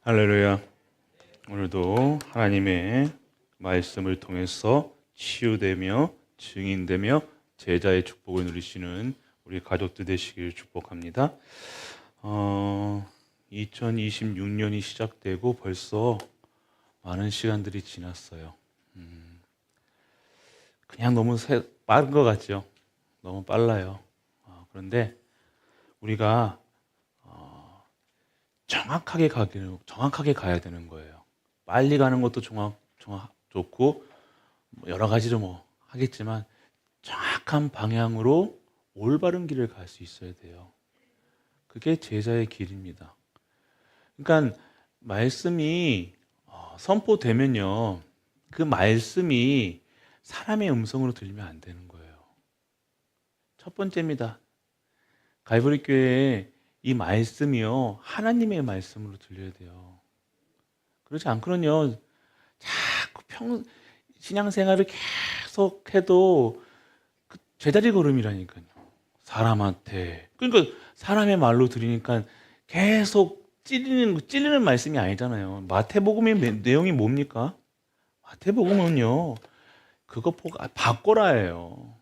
할렐루야. 오늘도 하나님의 말씀을 통해서 치유되며 증인되며 제자의 축복을 누리시는 우리 가족들 되시길 축복합니다. 2026년이 시작되고 벌써 많은 시간들이 지났어요. 그냥 너무 빠른 것 같죠? 너무 빨라요. 그런데 우리가 정확하게 가야 되는 거예요. 빨리 가는 것도 좋고 여러 가지로 하겠지만 정확한 방향으로 올바른 길을 갈 수 있어야 돼요. 그게 제자의 길입니다. 그러니까 말씀이 선포되면요, 그 말씀이 사람의 음성으로 들리면 안 되는 거예요. 첫 번째입니다. 갈보리 교회에 이 말씀이요, 하나님의 말씀으로 들려야 돼요. 그렇지 않고는요, 자꾸 신앙생활을 계속 해도 제자리 걸음이라니까요. 사람한테. 그러니까 사람의 말로 들으니까 계속 찔리는 말씀이 아니잖아요. 마태복음의 내용이 뭡니까? 마태복음은요, 그거 보고 바꿔라예요.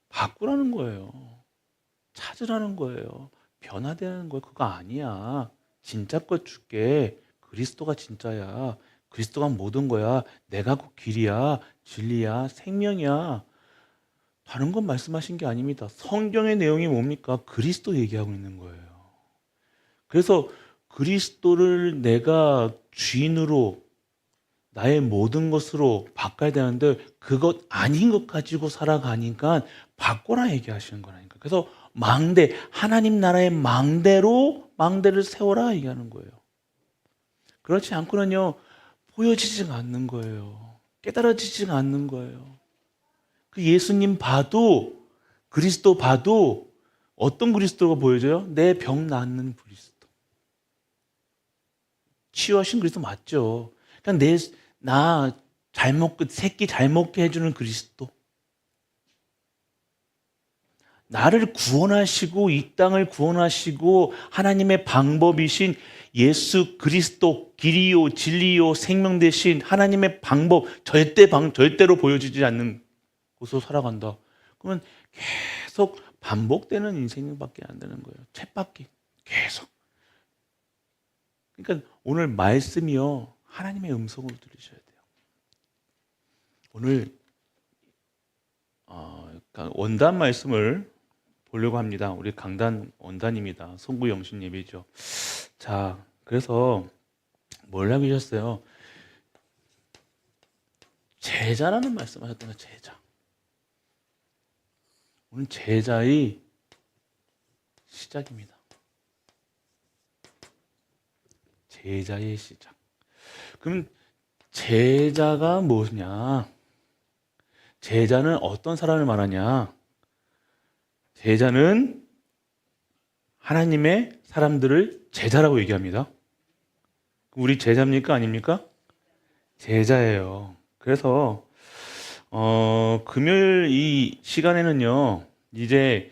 바꾸라는 거예요. 찾으라는 거예요. 변화되는 거 그거 아니야. 진짜 것 줄게. 그리스도가 진짜야. 그리스도가 모든 거야. 내가 그 길이야, 진리야, 생명이야. 다른 건 말씀하신 게 아닙니다. 성경의 내용이 뭡니까? 그리스도 얘기하고 있는 거예요. 그래서 그리스도를 내가 주인으로 나의 모든 것으로 바꿔야 되는데 그것 아닌 것 가지고 살아가니까 바꿔라 얘기하시는 거라니까. 그래서 하나님 나라의 망대를 세워라 얘기하는 거예요. 그렇지 않고는요, 보여지지가 않는 거예요. 깨달아지지가 않는 거예요. 그 예수님 그리스도 봐도 어떤 그리스도가 보여져요? 내 병 낫는 그리스도. 치유하신 그리스도 맞죠? 그냥 나 새끼 잘 먹게 해주는 그리스도. 나를 구원하시고 이 땅을 구원하시고 하나님의 방법이신 예수 그리스도 길이요 진리요 생명 되신 하나님의 방법 절대로 보여지지 않는 곳으로 살아간다. 그러면 계속 반복되는 인생밖에 안 되는 거예요. 쳇바퀴 계속. 그러니까 오늘 말씀이요, 하나님의 음성으로 들으셔야 돼요. 오늘 원단 말씀을 보려고 합니다. 우리 강단 원단입니다. 송구 영신 예배죠. 자, 그래서 뭘 하고 계셨어요? 제자라는 말씀하셨던 거예요. 제자. 오늘 제자의 시작입니다. 제자의 시작. 그럼 제자가 무엇이냐? 제자는 어떤 사람을 말하냐? 제자는 하나님의 사람들을 제자라고 얘기합니다. 우리 제자입니까? 아닙니까? 제자예요. 그래서 금요일 이 시간에는요, 이제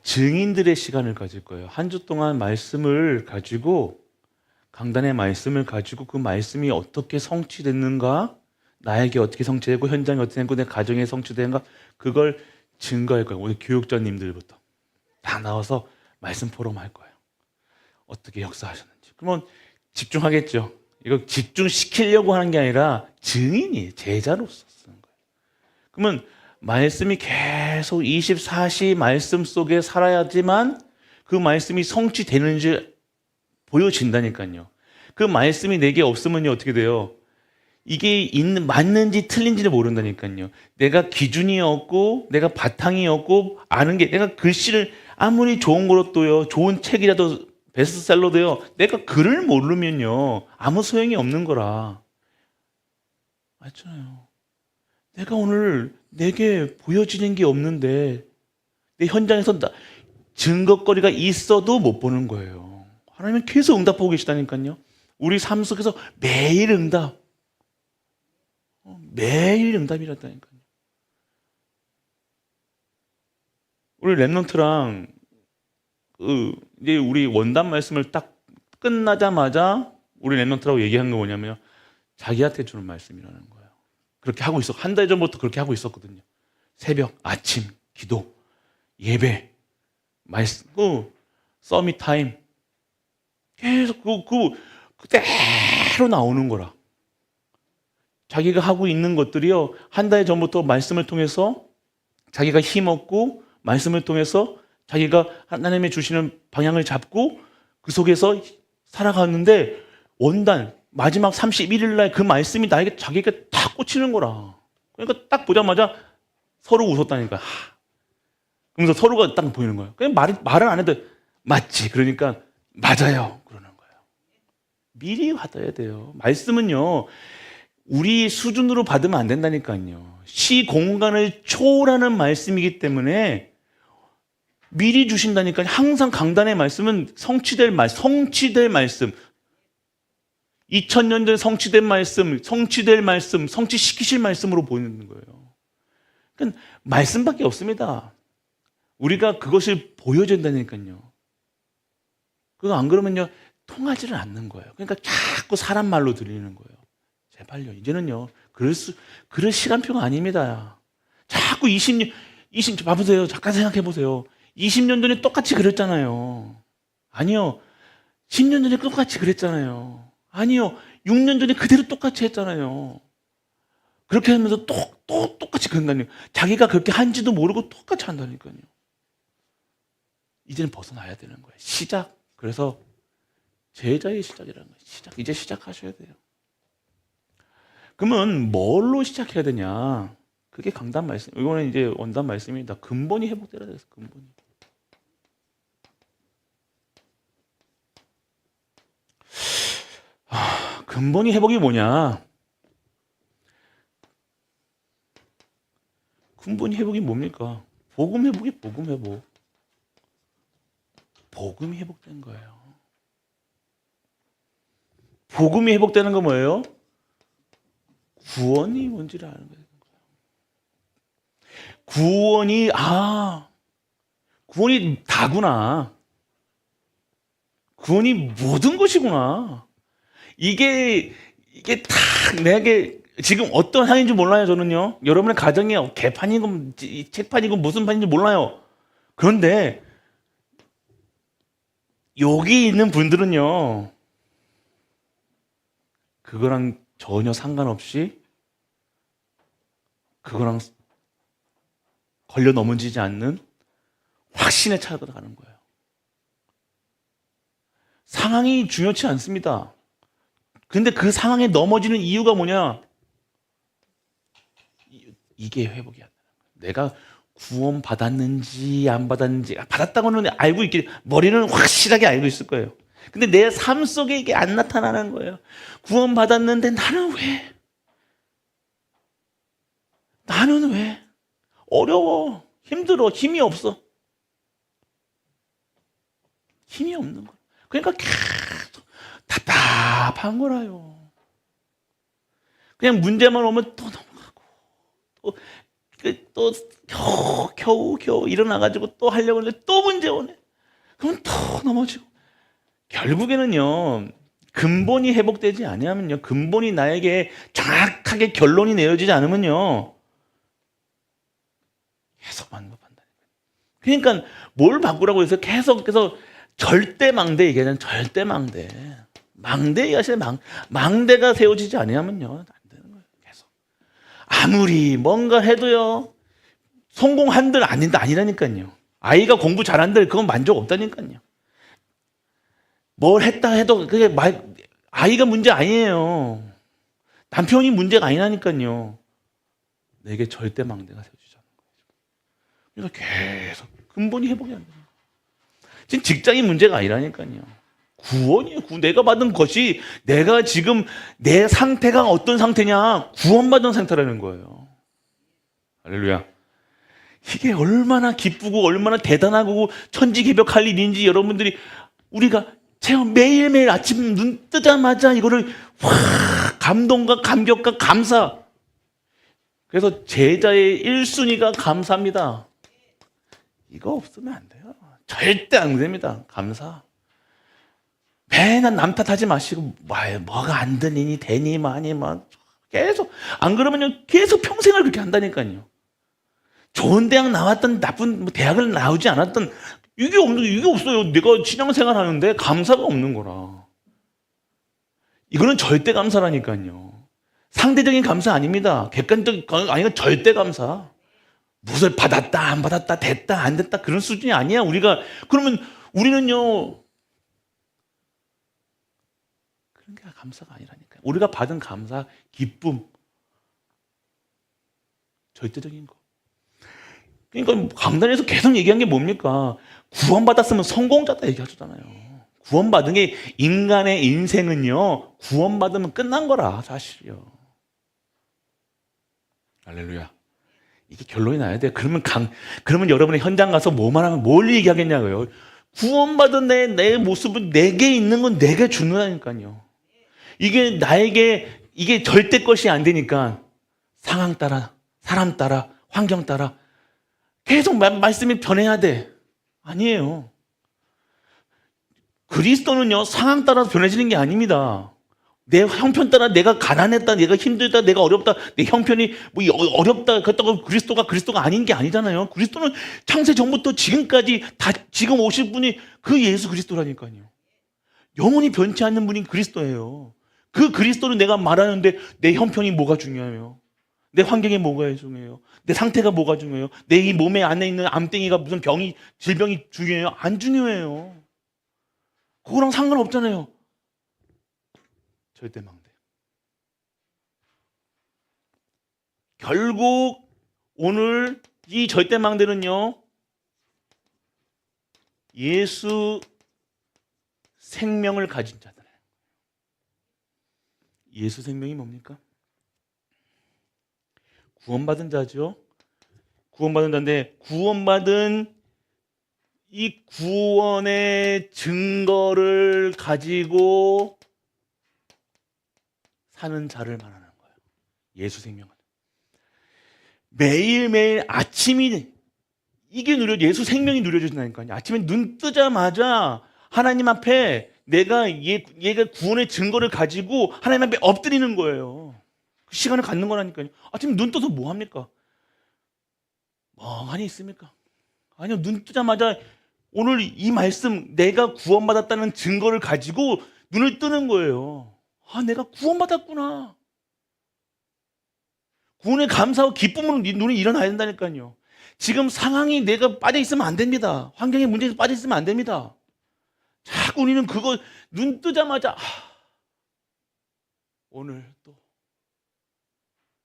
증인들의 시간을 가질 거예요. 한 주 동안 말씀을 가지고, 강단의 말씀을 가지고 그 말씀이 어떻게 성취됐는가, 나에게 어떻게 성취되고 현장에 어떻게 되고 내 가정에 성취되는가, 그걸 증거할 거예요. 오늘 교육자님들부터 다 나와서 말씀 포럼 할 거예요. 어떻게 역사하셨는지. 그러면 집중하겠죠. 이거 집중시키려고 하는 게 아니라 증인이에요. 제자로서 쓰는 거예요. 그러면 말씀이 계속 24시 말씀 속에 살아야지만 그 말씀이 성취되는지 보여진다니까요. 그 말씀이 내게 없으면요, 어떻게 돼요? 이게 맞는지 틀린지를 모른다니까요. 내가 기준이 없고 내가 바탕이 없고 아는 게, 내가 글씨를 아무리 좋은 거로도요, 좋은 책이라도 베스트셀러도요, 내가 글을 모르면요 아무 소용이 없는 거라. 맞잖아요. 내가 오늘 내게 보여지는 게 없는데 내 현장에서 증거거리가 있어도 못 보는 거예요. 하나님은 계속 응답하고 계시다니까요. 우리 삶 속에서 매일 응답이랬다니까요. 우리 랩런트랑 이제 우리 원단 말씀을 딱 끝나자마자 우리 랩런트라고 얘기한 거 뭐냐면 자기한테 주는 말씀이라는 거예요. 그렇게 하고 있어. 한 달 전부터 그렇게 하고 있었거든요. 새벽, 아침, 기도, 예배, 말씀, 서밋 타임. 계속 그대로 나오는 거라. 자기가 하고 있는 것들이요. 한 달 전부터 말씀을 통해서 자기가 힘없고 말씀을 통해서 자기가 하나님이 주시는 방향을 잡고 그 속에서 살아갔는데 원단 마지막 31일 날 그 말씀이 나에게 자기가 딱 꽂히는 거라. 그러니까 딱 보자마자 서로 웃었다니까. 그러면서 서로가 딱 보이는 거예요. 그냥 말은 안 해도 맞지. 그러니까 맞아요. 그러는 거예요. 미리 받아야 돼요. 말씀은요. 우리 수준으로 받으면 안 된다니까요. 시공간을 초월하는 말씀이기 때문에 미리 주신다니까요. 항상 강단의 말씀은 성취될 말씀. 2000년 전 성취된 말씀, 성취될 말씀, 성취시키실 말씀으로 보이는 거예요. 그러니까 말씀밖에 없습니다. 우리가 그것을 보여준다니까요. 그거 안 그러면요, 통하지를 않는 거예요. 그러니까 자꾸 사람 말로 들리는 거예요. 제발요. 이제는요, 그럴 시간표가 아닙니다. 자꾸 20년, 봐보세요. 잠깐 생각해 보세요. 20년 전에 똑같이 그랬잖아요. 아니요. 10년 전에 똑같이 그랬잖아요. 아니요. 6년 전에 그대로 똑같이 했잖아요. 그렇게 하면서 또 똑같이 그런다니요. 자기가 그렇게 한지도 모르고 똑같이 한다니까요. 이제는 벗어나야 되는 거예요. 시작. 그래서 제자의 시작이라는 거예요. 시작. 이제 시작하셔야 돼요. 그러면 뭘로 시작해야 되냐? 그게 강단 말씀. 이거는 이제 원단 말씀입니다. 근본이 회복되어야 돼요. 근본이. 근본이 회복이 뭐냐? 근본이 회복이 뭡니까? 복음 회복이 복음 회복. 복음이 회복된 거예요. 복음이 회복되는 건 뭐예요? 구원이 뭔지를 아는 거예요. 구원이 다구나. 구원이 모든 것이구나. 이게 딱 내게 지금 어떤 상인지 몰라요, 저는요. 여러분의 가정이 개판이고 책판이고 무슨 판인지 몰라요. 그런데 여기 있는 분들은요, 그거랑 전혀 상관없이 그거랑 걸려 넘어지지 않는 확신에 찾아가는 거예요. 상황이 중요치 않습니다. 근데 그 상황에 넘어지는 이유가 뭐냐? 이게 회복이 안 되는 거예요. 내가 구원 받았는지 안 받았는지 받았다고는 알고 있길 머리는 확실하게 알고 있을 거예요. 근데 내 삶 속에 이게 안 나타나는 거예요. 구원 받았는데 나는 왜 어려워, 힘들어, 힘이 없어. 힘이 없는 거예요. 그러니까 계속 답답한 거라요. 그냥 문제만 오면 또 넘어가고 또 겨우 일어나가지고 또 하려고 하는데 또 문제 오네. 그럼 또 넘어지고. 결국에는요, 근본이 회복되지 아니하면요, 근본이 나에게 정확하게 결론이 내려지지 않으면요, 계속 반복한다니까요. 그러니까 뭘 바꾸라고 해서 계속해서 절대망대 얘기하잖아요. 절대망대. 망대 얘기하시는 망대가 세워지지 아니하면요, 안 되는 거예요. 계속. 아무리 뭔가 해도요, 성공한들 아니라니까요. 아이가 공부 잘한들 그건 만족 없다니까요. 뭘 했다 해도 그게 아이가 문제 아니에요. 남편이 문제가 아니라니까요. 내게 절대 망대가 세워지지 않는 거예요. 그러니까 계속 근본이 회복이 안 돼요. 지금 직장이 문제가 아니라니까요. 구원이에요. 내가 받은 것이 내가 지금 내 상태가 어떤 상태냐? 구원받은 상태라는 거예요. 할렐루야. 이게 얼마나 기쁘고 얼마나 대단하고 천지개벽할 일인지 여러분들이 우리가 제가 매일매일 아침 눈 뜨자마자 이거를 감동과 감격과 감사. 그래서 제자의 1순위가 감사입니다. 이거 없으면 안 돼요. 절대 안 됩니다. 감사. 맨날 남 탓하지 마시고 뭐가 안 되니 되니 마니 막 계속 안 그러면요 계속 평생을 그렇게 한다니까요. 좋은 대학 나왔던 나쁜 대학을 나오지 않았던 이게 없어요. 내가 신앙생활 하는데 감사가 없는 거라. 이거는 절대 감사라니까요. 상대적인 감사 아닙니다. 객관적 아니고 절대 감사. 무엇을 받았다 안 받았다 됐다 안 됐다 그런 수준이 아니야. 우리가 그러면 우리는요 그런 게 감사가 아니라니까요. 우리가 받은 감사, 기쁨 절대적인 거. 그러니까 강단에서 계속 얘기한 게 뭡니까? 구원받았으면 성공자다 얘기하잖아요. 구원받은 게 인간의 인생은요 구원받으면 끝난 거라 사실이요. 할렐루야. 이게 결론이 나야 돼. 그러면 여러분이 현장 가서 뭐만 하면 뭘 얘기하겠냐고요. 구원받은 내 모습은 내게 있는 건 내게 주는다니까요. 이게 나에게 이게 절대 것이 안 되니까 상황 따라 사람 따라 환경 따라 계속 말씀이 변해야 돼. 아니에요. 그리스도는요 상황 따라서 변해지는 게 아닙니다. 내 형편 따라 내가 가난했다, 내가 힘들다, 내가 어렵다, 내 형편이 뭐 어렵다 그렇다고 그리스도가 아닌 게 아니잖아요. 그리스도는 창세 전부터 지금까지 다 지금 오실 분이 그 예수 그리스도라니까요. 영원히 변치 않는 분이 그리스도예요. 그 그리스도를 내가 말하는데 내 형편이 뭐가 중요해요? 내 환경이 뭐가 중요해요? 내 상태가 뭐가 중요해요? 내 이 몸에 안에 있는 암땡이가 무슨 질병이 중요해요? 안 중요해요. 그거랑 상관없잖아요. 절대망대. 결국 오늘 이 절대망대는요 예수 생명을 가진 자들. 예수 생명이 뭡니까? 구원받은 자죠. 구원받은 자인데 구원받은 이 구원의 증거를 가지고 사는 자를 말하는 거예요. 예수 생명은. 매일매일 아침이 이게 예수 생명이 누려진다니까요. 아침에 눈 뜨자마자 하나님 앞에 얘가 구원의 증거를 가지고 하나님 앞에 엎드리는 거예요. 그 시간을 갖는 거라니까요. 아침에 눈 떠서 뭐 합니까? 멍하니 있습니까? 아니요. 눈 뜨자마자 오늘 이 말씀 내가 구원받았다는 증거를 가지고 눈을 뜨는 거예요. 아, 내가 구원받았구나. 구원의 감사와 기쁨으로 눈이 일어나야 된다니까요. 지금 상황이 내가 빠져 있으면 안 됩니다. 환경의 문제에서 빠져 있으면 안 됩니다. 자꾸 우리는 그거 눈 뜨자마자 오늘 또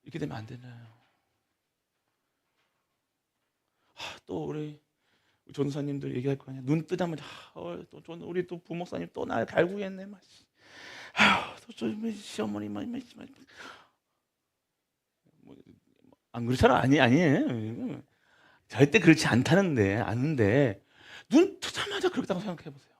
이렇게 되면 안 되나요? 또 우리 전도사님들 얘기할 거 아니야. 눈 뜨자마자 우리 또 부목사님 또 날 갈구했네. 또 시어머니 안 그렇잖아. 아니에요. 절대 그렇지 않다는데 아는데 눈 뜨자마자 그렇다고 생각해 보세요.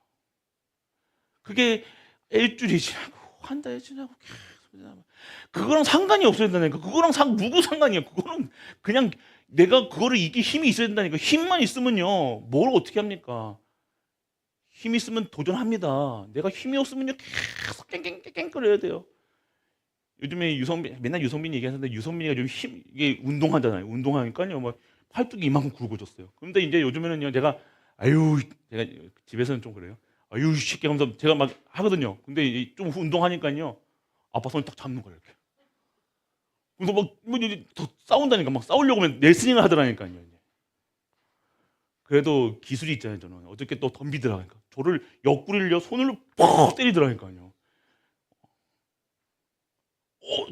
그게 일주일이 지나고 한 달이 지나고 계속 지나고 그거랑 상관이 없어야 된다니까. 그거랑 누구 상관이야. 그거는 그냥 내가 그거를 이길 힘이 있어야 된다니까. 힘만 있으면요 뭘 어떻게 합니까? 힘이 있으면 도전합니다. 내가 힘이 없으면요 계속 깽깽깽깽거려야 돼요. 요즘에 맨날 유성민 얘기하는데 유성민이가 좀 이게 운동하잖아요. 운동하니까요 막 팔뚝이 이만큼 굵어졌어요. 그런데 이제 요즘에는요 제가 집에서는 좀 그래요. 아유 쉽게 하면서 제가 막 하거든요. 근데 좀 운동하니까요 아빠 손을 딱 잡는 거예요 이렇게. 그래서 더 싸운다니까. 막 싸우려고 하면 레슬링을 하더라니까요. 그래도 기술이 있잖아요. 저는 어저께 또 덤비더라니까. 저를 옆구리를 손으로 퍽 때리더라니까요.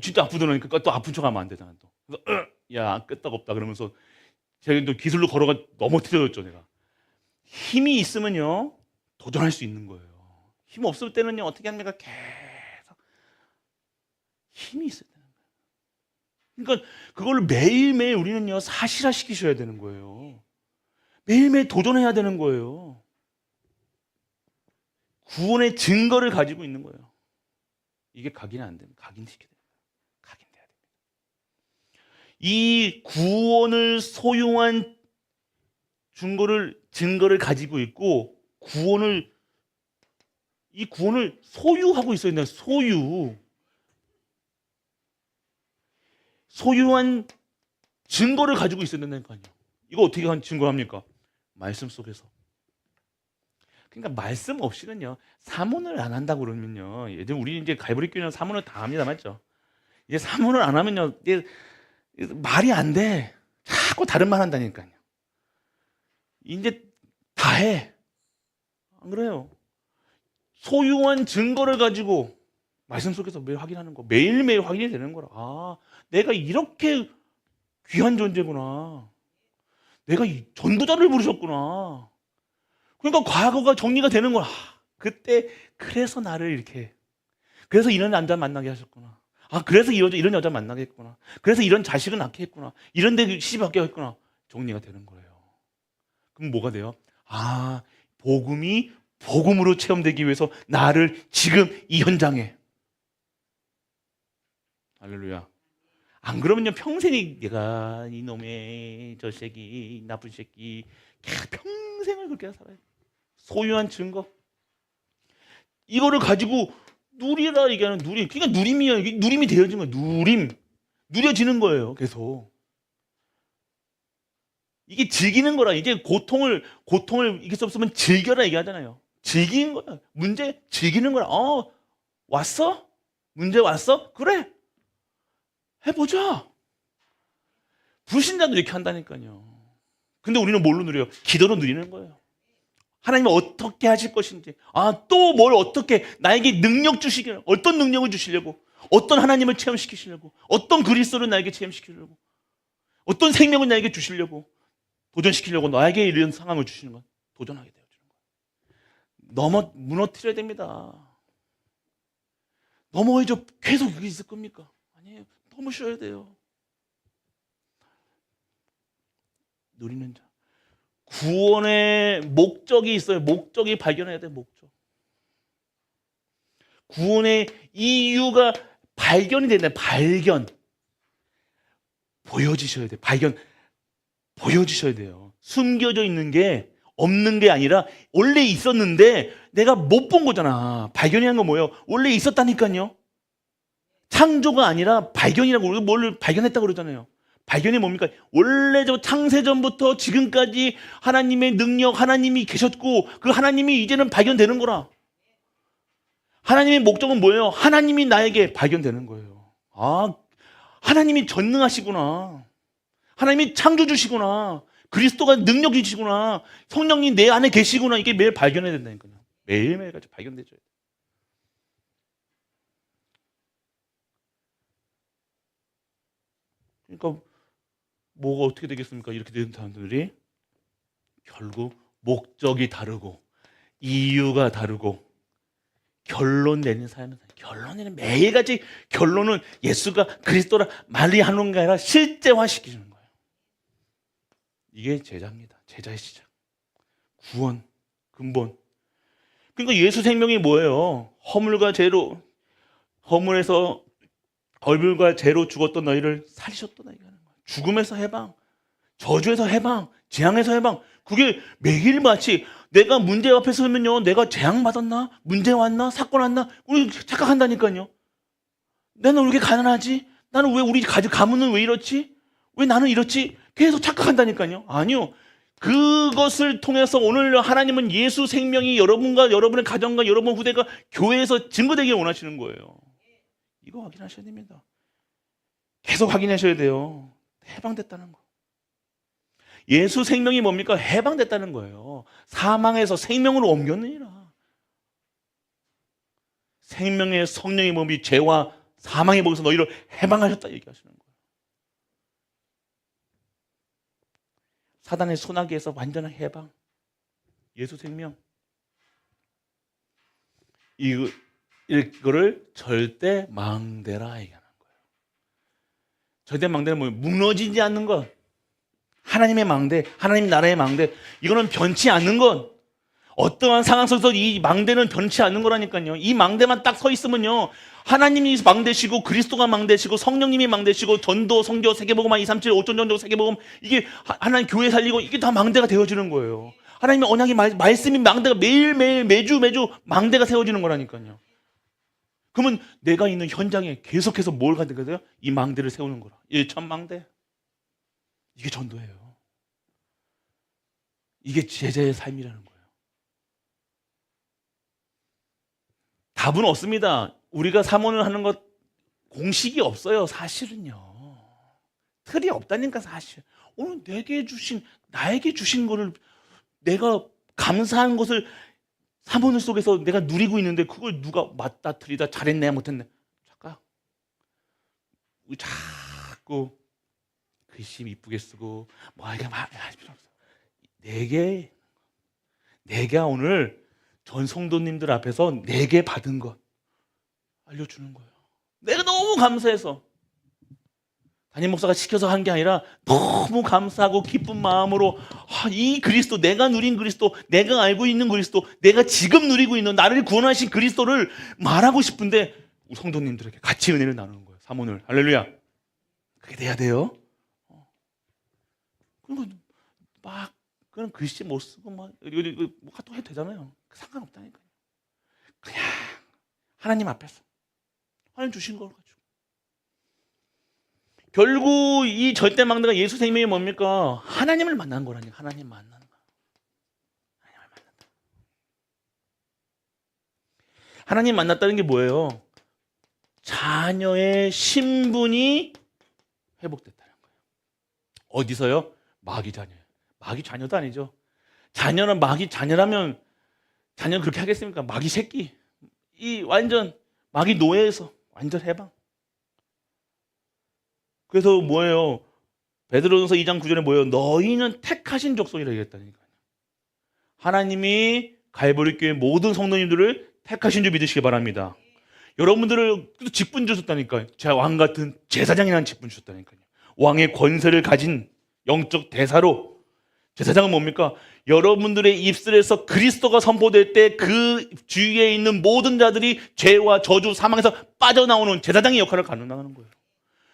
진짜 아프더라니까. 또 아픈 척하면 안 되잖아. 또 그래서 야 끄떡없다 그러면서 제가 또 기술로 걸어가 넘어뜨려졌죠. 내가 힘이 있으면요 도전할 수 있는 거예요. 힘 없을 때는요 어떻게 합니까? 계속 힘이 있어야 되는 거예요. 그러니까 그걸 매일매일 우리는요 사실화 시키셔야 되는 거예요. 매일매일 도전해야 되는 거예요. 구원의 증거를 가지고 있는 거예요. 이게 각인이 안 되면 각인시켜야 됩니다. 각인돼야 됩니다. 이 구원을 소유한 증거를 가지고 있고 구원을 이 구원을 소유하고 있어야 된다. 소유한 증거를 가지고 있어야 된다니까요. 이거 어떻게 증거합니까? 말씀 속에서. 그러니까 말씀 없이는요, 사문을 안 한다고 그러면요, 예전 우리 이제 갈보리 교회는 사문을 다 합니다, 맞죠? 이제 사문을 안 하면요, 이제 말이 안 돼. 자꾸 다른 말 한다니까요. 이제 다 해. 안 그래요? 소유한 증거를 가지고 말씀 속에서 매일 확인하는 거, 매일매일 확인이 되는 거라. 아, 내가 이렇게 귀한 존재구나. 내가 이 전도자를 부르셨구나. 그러니까 과거가 정리가 되는 거야. 그때 그래서 나를 이렇게, 그래서 이런 남자 만나게 하셨구나. 아, 그래서 이런 여자 만나게 했구나. 그래서 이런 자식을 낳게 했구나. 이런 데 시집하게 했구나. 정리가 되는 거예요. 그럼 뭐가 돼요? 아, 복음이 복음으로 체험되기 위해서 나를 지금 이 현장에. 할렐루야. 안 그러면요, 평생이 내가 이놈의 저 새끼, 나쁜 새끼, 평생을 그렇게 살아요. 소유한 증거. 이거를 가지고 누리라 얘기하는 누림. 그러니까 누림이야. 이게 누림이 되어진 거예요. 누림. 누려지는 거예요. 계속. 이게 즐기는 거라. 이제 고통을 이길 수 없으면 즐겨라 얘기하잖아요. 즐기는 거야. 문제 즐기는 거라. 왔어? 문제 왔어? 그래. 해보자. 불신자도 이렇게 한다니까요. 근데 우리는 뭘로 누려요? 기도로 누리는 거예요. 하나님은 어떻게 하실 것인지, 또 뭘 어떻게 나에게 능력 주시기를, 어떤 능력을 주시려고, 어떤 하나님을 체험시키시려고, 어떤 그리스도를 나에게 체험시키려고, 어떤 생명을 나에게 주시려고, 도전시키려고 나에게 이런 상황을 주시는 건 도전하게 되어주는 거예요. 무너뜨려야 됩니다. 넘어야죠. 계속 그게 있을 겁니까? 아니에요. 넘으셔야 돼요. 누리는 자. 구원의 목적이 있어요. 목적이 발견해야 돼요. 목적. 구원의 이유가 발견이 된다. 발견. 보여지셔야 돼요. 보여지셔야 돼요. 숨겨져 있는 게 없는 게 아니라 원래 있었는데 내가 못 본 거잖아. 발견이 한 건 뭐예요? 원래 있었다니까요. 창조가 아니라 발견이라고, 우리가 뭘 발견했다고 그러잖아요. 발견이 뭡니까? 원래 저 창세전부터 지금까지 하나님의 능력, 하나님이 계셨고 그 하나님이 이제는 발견되는 거라. 하나님의 목적은 뭐예요? 하나님이 나에게 발견되는 거예요. 하나님이 전능하시구나. 하나님이 창조주시구나. 그리스도가 능력 주시구나. 성령님 내 안에 계시구나. 이게 매일 발견해야 된다니까요. 매일매일 같이 발견되죠. 그러니까 뭐가 어떻게 되겠습니까? 이렇게 되는 사람들이 결국 목적이 다르고 이유가 다르고 결론 내는 사람은 결론에는 매일같이 결론은 예수가 그리스도라 말리하는 게 아니라 실제화시키는 거예요. 이게 제자입니다. 제자의 시작. 구원, 근본. 그러니까 예수 생명이 뭐예요? 허물과 죄로, 허물에서 얼굴과 죄로 죽었던 너희를 살리셨다 얘기하는 거예요. 죽음에서 해방, 저주에서 해방, 재앙에서 해방. 그게 매일같이 내가 문제 앞에 서면요, 내가 재앙 받았나? 문제 왔나? 사건 왔나? 우리 착각한다니까요. 나는 왜 이렇게 가난하지? 나는 왜 우리 가문은 왜 이렇지? 왜 나는 이렇지? 계속 착각한다니까요. 아니요. 그것을 통해서 오늘 하나님은 예수 생명이 여러분과 여러분의 가정과 여러분 후대가 교회에서 증거되길 원하시는 거예요. 이거 확인하셔야 됩니다. 계속 확인하셔야 돼요. 해방됐다는 거. 예수 생명이 뭡니까? 해방됐다는 거예요. 사망에서 생명으로 옮겼느니라. 생명의 성령의 몸이 죄와 사망의 몸에서 너희를 해방하셨다 얘기하시는 거예요. 사단의 소나기에서 완전한 해방. 예수 생명. 이거를 절대 망대라 얘기하는 거예요. 절대 망대는 뭐예요? 무너지지 않는 것. 하나님의 망대, 하나님 나라의 망대. 이거는 변치 않는 것. 어떠한 상황 속에서 이 망대는 변치 않는 거라니까요. 이 망대만 딱 서 있으면요, 하나님이 망대시고 그리스도가 망대시고 성령님이 망대시고 전도, 성교, 세계복음 237, 5천 전도, 세계복음, 이게 하나님 교회 살리고 이게 다 망대가 되어지는 거예요. 하나님의 언약이 말씀이 망대가 매일매일 매주 망대가 세워지는 거라니까요. 그러면 내가 있는 현장에 계속해서 뭘 가져가세요? 이 망대를 세우는 거라. 일천망대. 이게 전도예요. 이게 제자의 삶이라는 거예요. 답은 없습니다. 우리가 사모를 하는 것 공식이 없어요. 사실은요. 틀이 없다니까 사실. 오늘 나에게 주신 거를 내가 감사한 것을 사모늘 속에서 내가 누리고 있는데 그걸 누가 맞다 틀리다 잘했네 못했네. 잠깐. 우리 자꾸 글씨 이쁘게 쓰고 뭐 이게 할 필요 없어. 내가 오늘 전 성도님들 앞에서 내게 받은 것 알려주는 거예요. 내가 너무 감사해서 담임 목사가 시켜서 한 게 아니라 너무 감사하고 기쁜 마음으로 이 그리스도, 내가 누린 그리스도, 내가 알고 있는 그리스도, 내가 지금 누리고 있는 나를 구원하신 그리스도를 말하고 싶은데 우리 성도님들에게 같이 은혜를 나누는 거예요. 사모늘. 할렐루야. 그게 돼야 돼요. 그리고 막 그런 글씨 못 쓰고 막 카톡 해도 되잖아요. 상관없다니까요. 그냥 하나님 앞에서 하나님 주신 걸 가지고. 결국 이 절대망대가 예수 생명이 뭡니까? 하나님을 만난 거라니까. 하나님 만나는 거. 하나님을 만났다. 하나님 만났다는 게 뭐예요? 자녀의 신분이 회복됐다는 거예요. 어디서요? 마귀 자녀예요. 마귀 자녀도 아니죠. 자녀는 마귀 자녀라면 자녀는 그렇게 하겠습니까? 마귀 새끼. 이 완전 마귀 노예에서 완전 해방. 그래서 뭐예요? 베드로전서 2장 9절에 뭐예요? 너희는 택하신 족속이라 얘기했다니까요. 하나님이 갈보리 교회 모든 성도님들을 택하신 줄 믿으시기 바랍니다. 여러분들을 직분 주셨다니까요. 왕 같은 제사장이라는 직분 주셨다니까요. 왕의 권세를 가진 영적 대사로. 제사장은 뭡니까? 여러분들의 입술에서 그리스도가 선포될 때 그 주위에 있는 모든 자들이 죄와 저주, 사망에서 빠져나오는 제사장의 역할을 감당하는 거예요.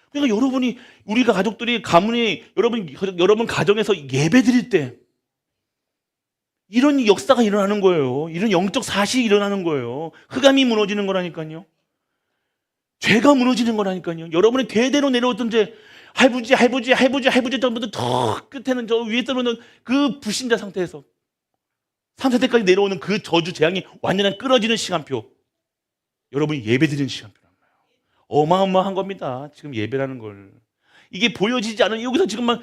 그러니까 여러분이, 우리가 가족들이 가문이 여러분 가정에서 예배 드릴 때 이런 역사가 일어나는 거예요. 이런 영적 사실이 일어나는 거예요. 흑암이 무너지는 거라니까요. 죄가 무너지는 거라니까요. 여러분의 대대로 내려오던 죄, 할부지 전부터 더 끝에는 저 위에 떠오르는 그 불신자 상태에서 3세대까지 내려오는 그 저주 재앙이 완전한 끊어지는 시간표. 여러분이 예배 드리는 시간표. 어마어마한 겁니다. 지금 예배라는 걸. 이게 보여지지 않은, 여기서 지금 막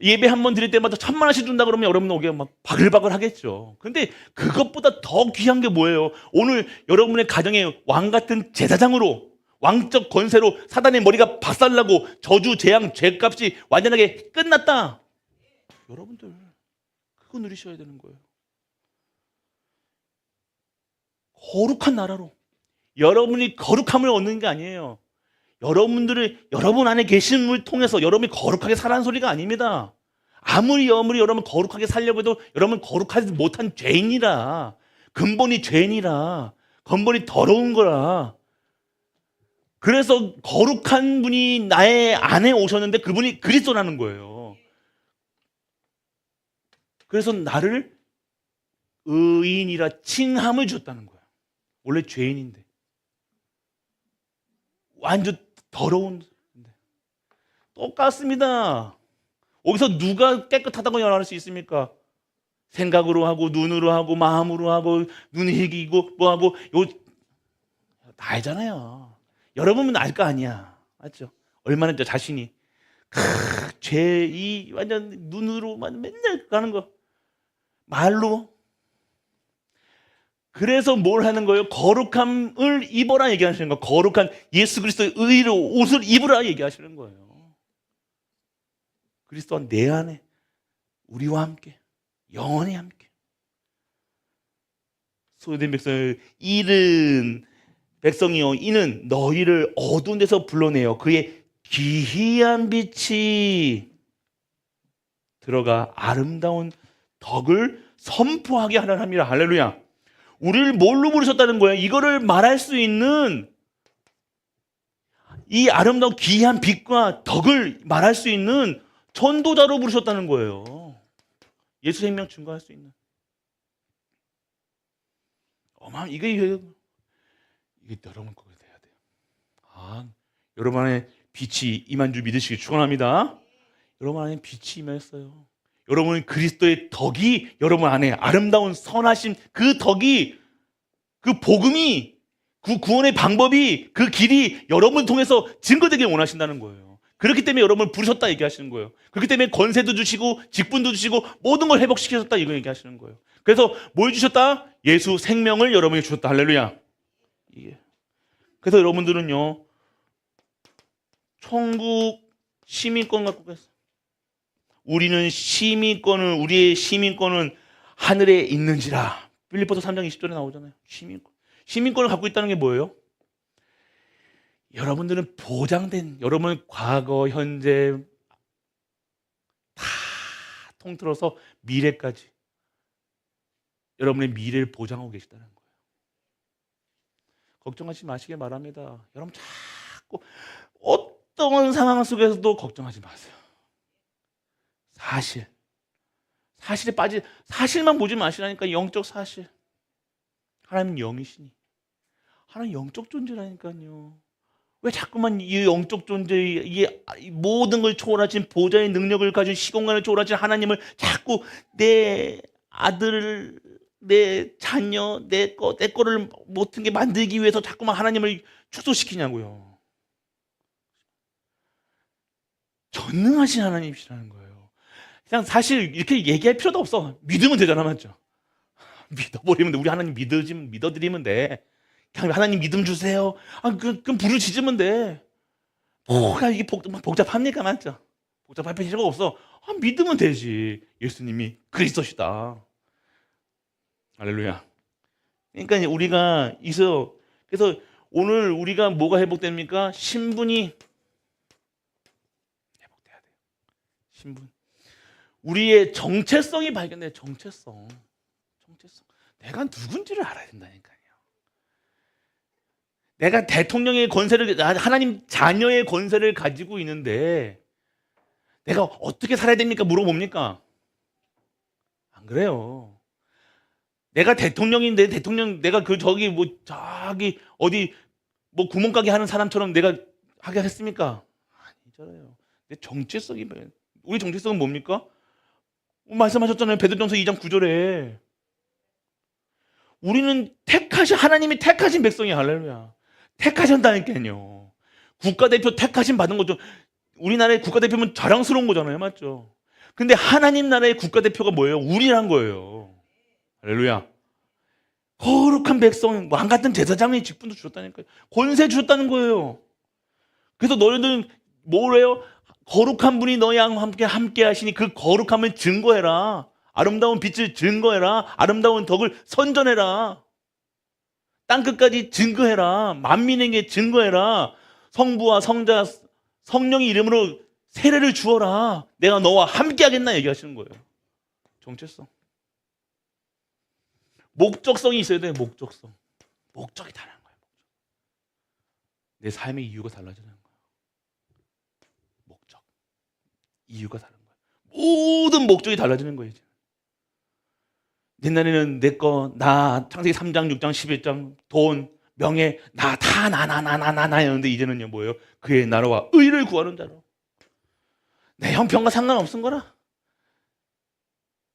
예배 한 번 드릴 때마다 1,000만 원씩 준다 그러면 여러분 오게 막 바글바글 하겠죠. 근데 그것보다 더 귀한 게 뭐예요? 오늘 여러분의 가정에 왕 같은 제사장으로, 왕적 권세로 사단의 머리가 박살나고 저주, 재앙, 죄값이 완전하게 끝났다. 여러분들 그거 누리셔야 되는 거예요. 거룩한 나라로. 여러분이 거룩함을 얻는 게 아니에요. 여러분 안에 계신 분을 통해서 여러분이 거룩하게 살라는 소리가 아닙니다. 아무리 여러분 거룩하게 살려고 해도 여러분 거룩하지 못한 죄인이라, 근본이 죄인이라, 근본이 더러운 거라. 그래서 거룩한 분이 나의 안에 오셨는데 그분이 그리스도라는 거예요. 그래서 나를 의인이라 칭함을 줬다는 거예요. 원래 죄인인데. 완전 더러운. 똑같습니다. 여기서 누가 깨끗하다고 말할 수 있습니까? 생각으로 하고 눈으로 하고 마음으로 하고 눈이 희기고 뭐하고 다 알잖아요. 여러분은 알 거 아니야. 맞죠? 얼마나 자신이 죄이 완전 눈으로만 맨날 가는 거, 말로. 그래서 뭘 하는 거예요? 거룩함을 입어라 얘기하시는 거예요. 거룩한 예수 그리스도의 의로 옷을 입으라 얘기하시는 거예요. 그리스도와 내 안에 우리와 함께 영원히 함께. 소유된 백성, 이른 백성이요, 이는 너희를 어두운 데서 불러내어 그의 기이한 빛이 들어가 아름다운 덕을 선포하게 하려 함이라. 할렐루야. 우리를 뭘로 부르셨다는 거예요? 이거를 말할 수 있는, 이 아름다운 기이한 빛과 덕을 말할 수 있는 전도자로 부르셨다는 거예요. 예수 생명 증거할 수 있는. 이게 여러분 거가 돼야 돼요. 여러분 안에 빛이 임한 줄 믿으시기 축원합니다. 여러분 안에 빛이 임했어요. 여러분 그리스도의 덕이 여러분 안에 아름다운 선하신 그 덕이 그 복음이 그 구원의 방법이 그 길이 여러분을 통해서 증거되길 원하신다는 거예요. 그렇기 때문에 여러분을 부르셨다 얘기하시는 거예요. 그렇기 때문에 권세도 주시고 직분도 주시고 모든 걸 회복시키셨다 이거 얘기하시는 거예요. 그래서 뭘 주셨다? 예수 생명을 여러분에게 주셨다. 할렐루야. 그래서 여러분들은요 천국 시민권 갖고 계세요. 우리의 시민권은 하늘에 있는지라. 빌립보서 3장 20절에 나오잖아요. 시민권을 갖고 있다는 게 뭐예요? 여러분들은 보장된, 여러분 과거, 현재 다 통틀어서 미래까지 여러분의 미래를 보장하고 계시다는 거예요. 걱정하지 마시길 바랍니다. 여러분 자꾸 어떤 상황 속에서도 걱정하지 마세요. 사실만 보지 마시라니까. 영적 사실. 하나님은 영이시니. 하나님 영적 존재라니까요. 왜 자꾸만 이 영적 존재, 이 모든 걸 초월하신 보좌의 능력을 가진 시공간을 초월하신 하나님을 자꾸 내 아들, 내 자녀, 내 거를 모든 게 만들기 위해서 자꾸만 하나님을 축소시키냐고요. 전능하신 하나님이시라는 거예요. 그냥 사실 이렇게 얘기할 필요도 없어. 믿으면 되잖아, 맞죠? 믿어버리면 돼. 우리 하나님 믿어드리면 돼. 그냥 하나님 믿음 주세요. 그럼 부르짖으면 돼. 뭐가 이게 복잡합니까, 맞죠? 복잡할 필요가 없어. 믿으면 되지. 예수님이 그리스도시다. 할렐루야. 그러니까 우리가 그래서 오늘 우리가 뭐가 회복됩니까? 신분이 회복돼야 돼요. 신분. 우리의 정체성이 발견돼요. 정체성. 내가 누군지를 알아야 된다니까요. 내가 대통령의 권세를, 하나님 자녀의 권세를 가지고 있는데 내가 어떻게 살아야 됩니까? 물어봅니까? 안 그래요. 내가 대통령인데 내가 저기 어디 구멍가게 하는 사람처럼 내가 하게 했습니까? 아니잖아요. 내 정체성이, 우리 정체성은 뭡니까? 말씀하셨잖아요. 베드로전서 2장 9절에 우리는 하나님이 택하신 백성이. 할렐루야. 택하셨다니까요. 국가대표 택하신 받은 거죠. 우리나라의 국가대표면 자랑스러운 거잖아요, 맞죠? 근데 하나님 나라의 국가대표가 뭐예요? 우리란 거예요. 할렐루야. 거룩한 백성, 왕같은 제사장의 직분도 주셨다니까요. 권세 주셨다는 거예요. 그래서 너희들은 뭐래요? 거룩한 분이 너희와 함께 하시니 그 거룩함을 증거해라. 아름다운 빛을 증거해라. 아름다운 덕을 선전해라. 땅끝까지 증거해라. 만민에게 증거해라. 성부와 성자, 성령의 이름으로 세례를 주어라. 내가 너와 함께 하겠나 얘기하시는 거예요. 정체성. 목적성이 있어야 돼요. 목적성. 목적이 다른 거예요. 내 삶의 이유가 달라지는 거예요. 목적. 이유가 다른 거예요. 모든 목적이 달라지는 거예요. 옛날에는 창세기 3장, 6장, 11장, 돈, 명예, 나 였는데 이제는요, 뭐예요? 그의 나라와 의를 구하는 자로. 내 형편과 상관없는 거라.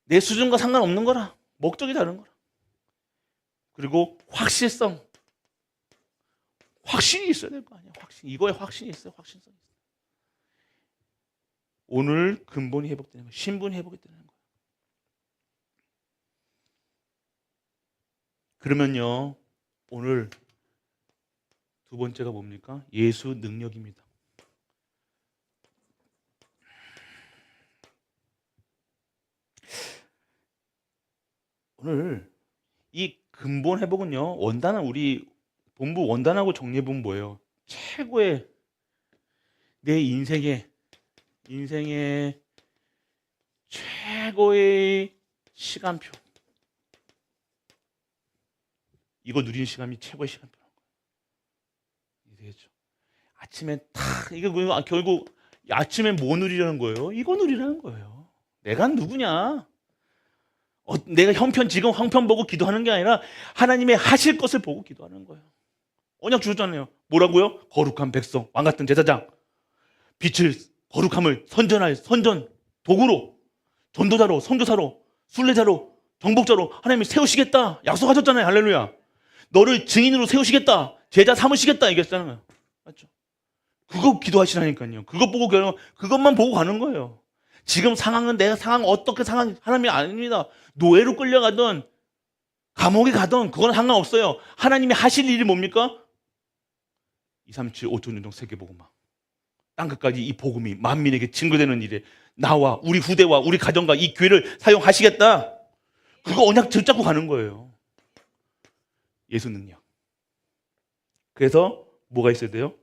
내 수준과 상관없는 거라. 목적이 다른 거라. 그리고 확실성. 확신이 있어야 될 거 아니야. 이거에 확신이 있어요. 확신성이 있어요. 오늘 근본이 회복되는 거예요. 신분이 회복이 되는 거예요. 그러면요, 오늘 두 번째가 뭡니까? 예수 능력입니다. 오늘 이 근본 회복은요, 우리 본부 원단하고 정리해보면 뭐예요? 최고의 내 인생의 최고의 시간표. 이거 누리는 시간이 최고의 시간표라는 거예요. 이해되겠죠? 아침에 결국 아침에 뭐 누리려는 거예요? 이거 누리라는 거예요. 내가 누구냐? 내가 지금 형편 보고 기도하는 게 아니라 하나님의 하실 것을 보고 기도하는 거예요. 언약 주셨잖아요. 뭐라고요? 거룩한 백성, 왕 같은 제사장, 빛을 거룩함을 선전 도구로, 전도자로, 선교사로, 순례자로, 정복자로 하나님이 세우시겠다 약속하셨잖아요. 할렐루야. 너를 증인으로 세우시겠다, 제자 삼으시겠다 얘기했잖아요. 맞죠? 그거 기도하시라니까요. 그것만 보고 가는 거예요. 지금 상황은 내가 어떻게 하나님이 아닙니다. 노예로 끌려가든 감옥에 가든 그건 상관없어요. 하나님이 하실 일이 뭡니까? 237 5천 년 동 세계복음화, 땅끝까지 이 복음이 만민에게 증거되는 일에 나와 우리 후대와 우리 가정과 이 교회를 사용하시겠다. 그거 언약 붙잡고 가는 거예요. 예수 능력. 그래서 뭐가 있어야 돼요?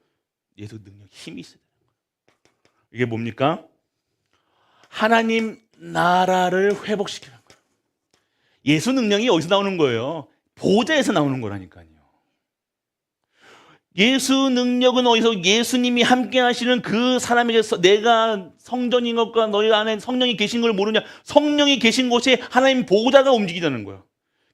예수 능력, 힘이 있어야 돼요. 이게 뭡니까? 하나님 나라를 회복시키는 거예요. 예수 능력이 어디서 나오는 거예요? 보좌에서 나오는 거라니까요. 예수 능력은 어디서? 예수님이 함께 하시는 그 사람에게서. 내가 성전인 것과 너희 안에 성령이 계신 걸 모르냐? 성령이 계신 곳에 하나님 보좌가 움직이자는 거예요.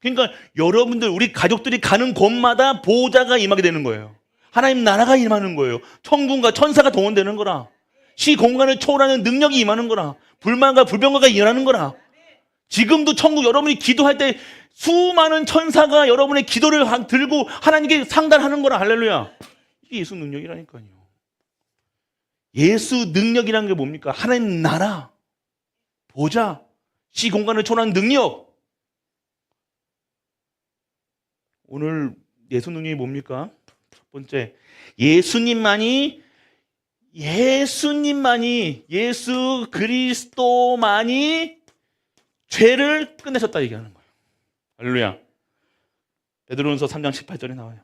그러니까 여러분들, 우리 가족들이 가는 곳마다 보좌가 임하게 되는 거예요. 하나님 나라가 임하는 거예요. 천군과 천사가 동원되는 거라. 시 공간을 초월하는 능력이 임하는 거라. 불만과 불병거가 일어나는 거라. 지금도 천국, 여러분이 기도할 때 수많은 천사가 여러분의 기도를 들고 하나님께 상달하는 거라. 할렐루야. 이게 예수 능력이라니까요. 예수 능력이라는 게 뭡니까? 하나님 나라, 보좌, 시 공간을 초월하는 능력. 오늘 예수 능력이 뭡니까? 첫 번째, 예수님만이, 예수 그리스도만이 죄를 끝내셨다 얘기하는 거예요. 할렐루야. 베드로전서 3장 18절에 나와요.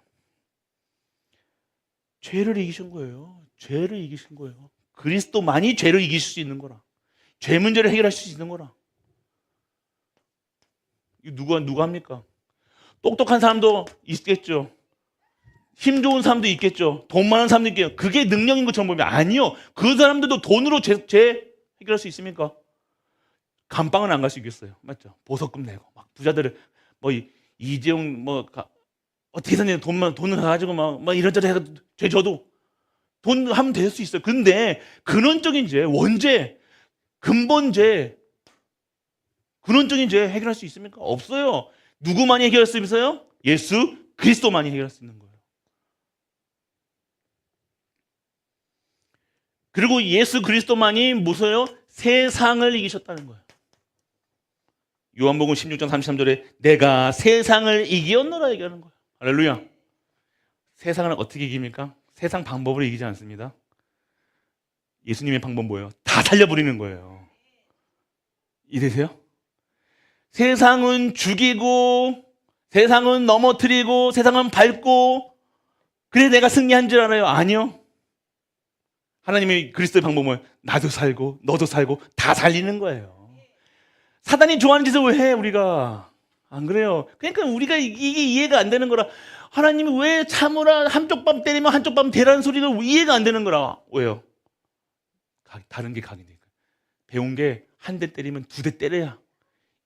죄를 이기신 거예요. 죄를 이기신 거예요. 그리스도만이 죄를 이기실 수 있는 거라. 죄 문제를 해결할 수 있는 거라. 이거 누가 합니까? 똑똑한 사람도 있겠죠. 힘 좋은 사람도 있겠죠. 돈 많은 사람도 있겠죠. 그게 능력인 것처럼 보면 아니요. 그 사람들도 돈으로 죄 해결할 수 있습니까? 감방은 안 갈 수 있겠어요. 맞죠? 보석금 내고 막 부자들을 이재용 어떻게 해서든 돈을 가지고 막 이런저런 해서 죄 져도 돈 하면 될 수 있어요. 근데 근원적인 죄, 원죄, 근본죄, 근원적인 죄 해결할 수 있습니까? 없어요. 누구만이 해결할 수 있어요? 예수 그리스도만이 해결할 수 있는 거예요. 그리고 예수 그리스도만이 무서워요? 세상을 이기셨다는 거예요. 요한복음 16장 33절에 내가 세상을 이기었노라 얘기하는 거예요. 할렐루야. 세상을 어떻게 이깁니까? 세상 방법으로 이기지 않습니다. 예수님의 방법 뭐예요? 다 살려버리는 거예요. 이해되세요? 세상은 죽이고, 세상은 넘어뜨리고, 세상은 밟고, 그래 내가 승리한 줄 알아요? 아니요. 하나님의 그리스도의 방법은 나도 살고 너도 살고 다 살리는 거예요. 사단이 좋아하는 짓을 왜 해? 우리가 안 그래요? 그러니까 우리가 이게 이해가 안 되는 거라. 하나님이 왜 참으라 한쪽 밤 때리면 한쪽 밤 되라는 소리가 이해가 안 되는 거라. 왜요? 다른 게 각이니까. 배운 게 한 대 때리면 두 대 때려야,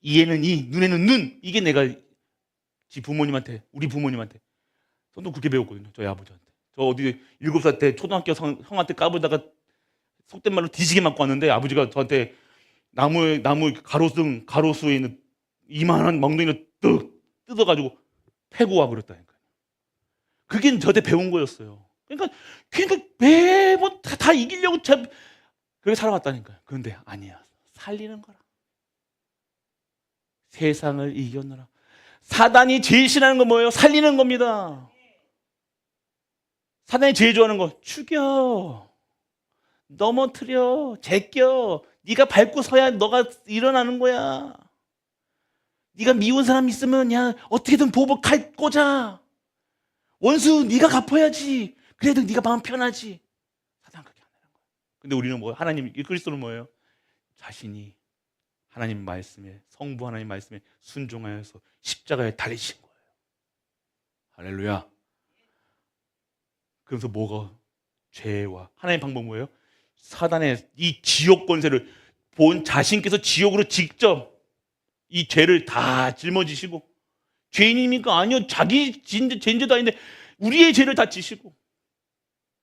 이에는 이, 눈에는 눈. 이게 내가 우리 부모님한테 저도 그렇게 배웠거든요. 저희 아버지한테. 저 어디 7살 때 초등학교 형한테 까불다가 속된 말로 뒤지게 맞고 왔는데 아버지가 저한테 나무 가로수에 있는 이만한 멍둥이를 뜯어가지고 패고 와 그랬다니까요. 그게 저한테 배운 거였어요. 그러니까 매번 다 이기려고 그렇게 살아왔다니까요. 그런데 아니야. 살리는 거라. 세상을 이겼노라. 사단이 제일 싫어하는 건 뭐예요? 살리는 겁니다. 사단이 제일 좋아하는 거 죽여, 넘어뜨려, 제껴. 네가 밟고 서야 너가 일어나는 거야. 네가 미운 사람 있으면 야 어떻게든 칼 꽂아. 원수 네가 갚아야지. 그래도 네가 마음 편하지. 사단 그렇게 안 하는 거야. 근데 우리는 뭐예요? 하나님, 그리스도는 뭐예요? 자신이 하나님 말씀에, 성부 하나님 말씀에 순종하여서 십자가에 달리신 거예요. 할렐루야. 그래서 뭐가? 죄와 하나님의 방법 뭐예요? 사단의 이 지옥 권세를 본 자신께서 지옥으로 직접 이 죄를 다 짊어지시고, 죄인입니까? 아니요. 자기 죄인도 아닌데 우리의 죄를 다 지시고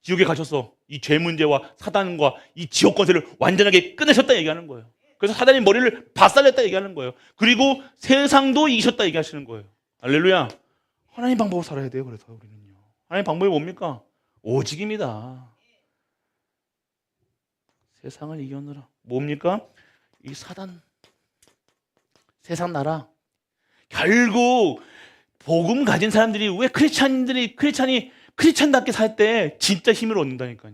지옥에 가셔서 이 죄 문제와 사단과 이 지옥 권세를 완전하게 끝내셨다 얘기하는 거예요. 그래서 사단의 머리를 박살냈다 얘기하는 거예요. 그리고 세상도 이기셨다 얘기하시는 거예요. 할렐루야. 하나님 방법으로 살아야 돼요. 그래서 우리는요. 하나님 방법이 뭡니까? 오직입니다. 세상을 이겨느라. 뭡니까? 이 사단, 세상 나라. 결국 복음 가진 사람들이 왜 크리스찬답게 살 때 진짜 힘을 얻는다니까요.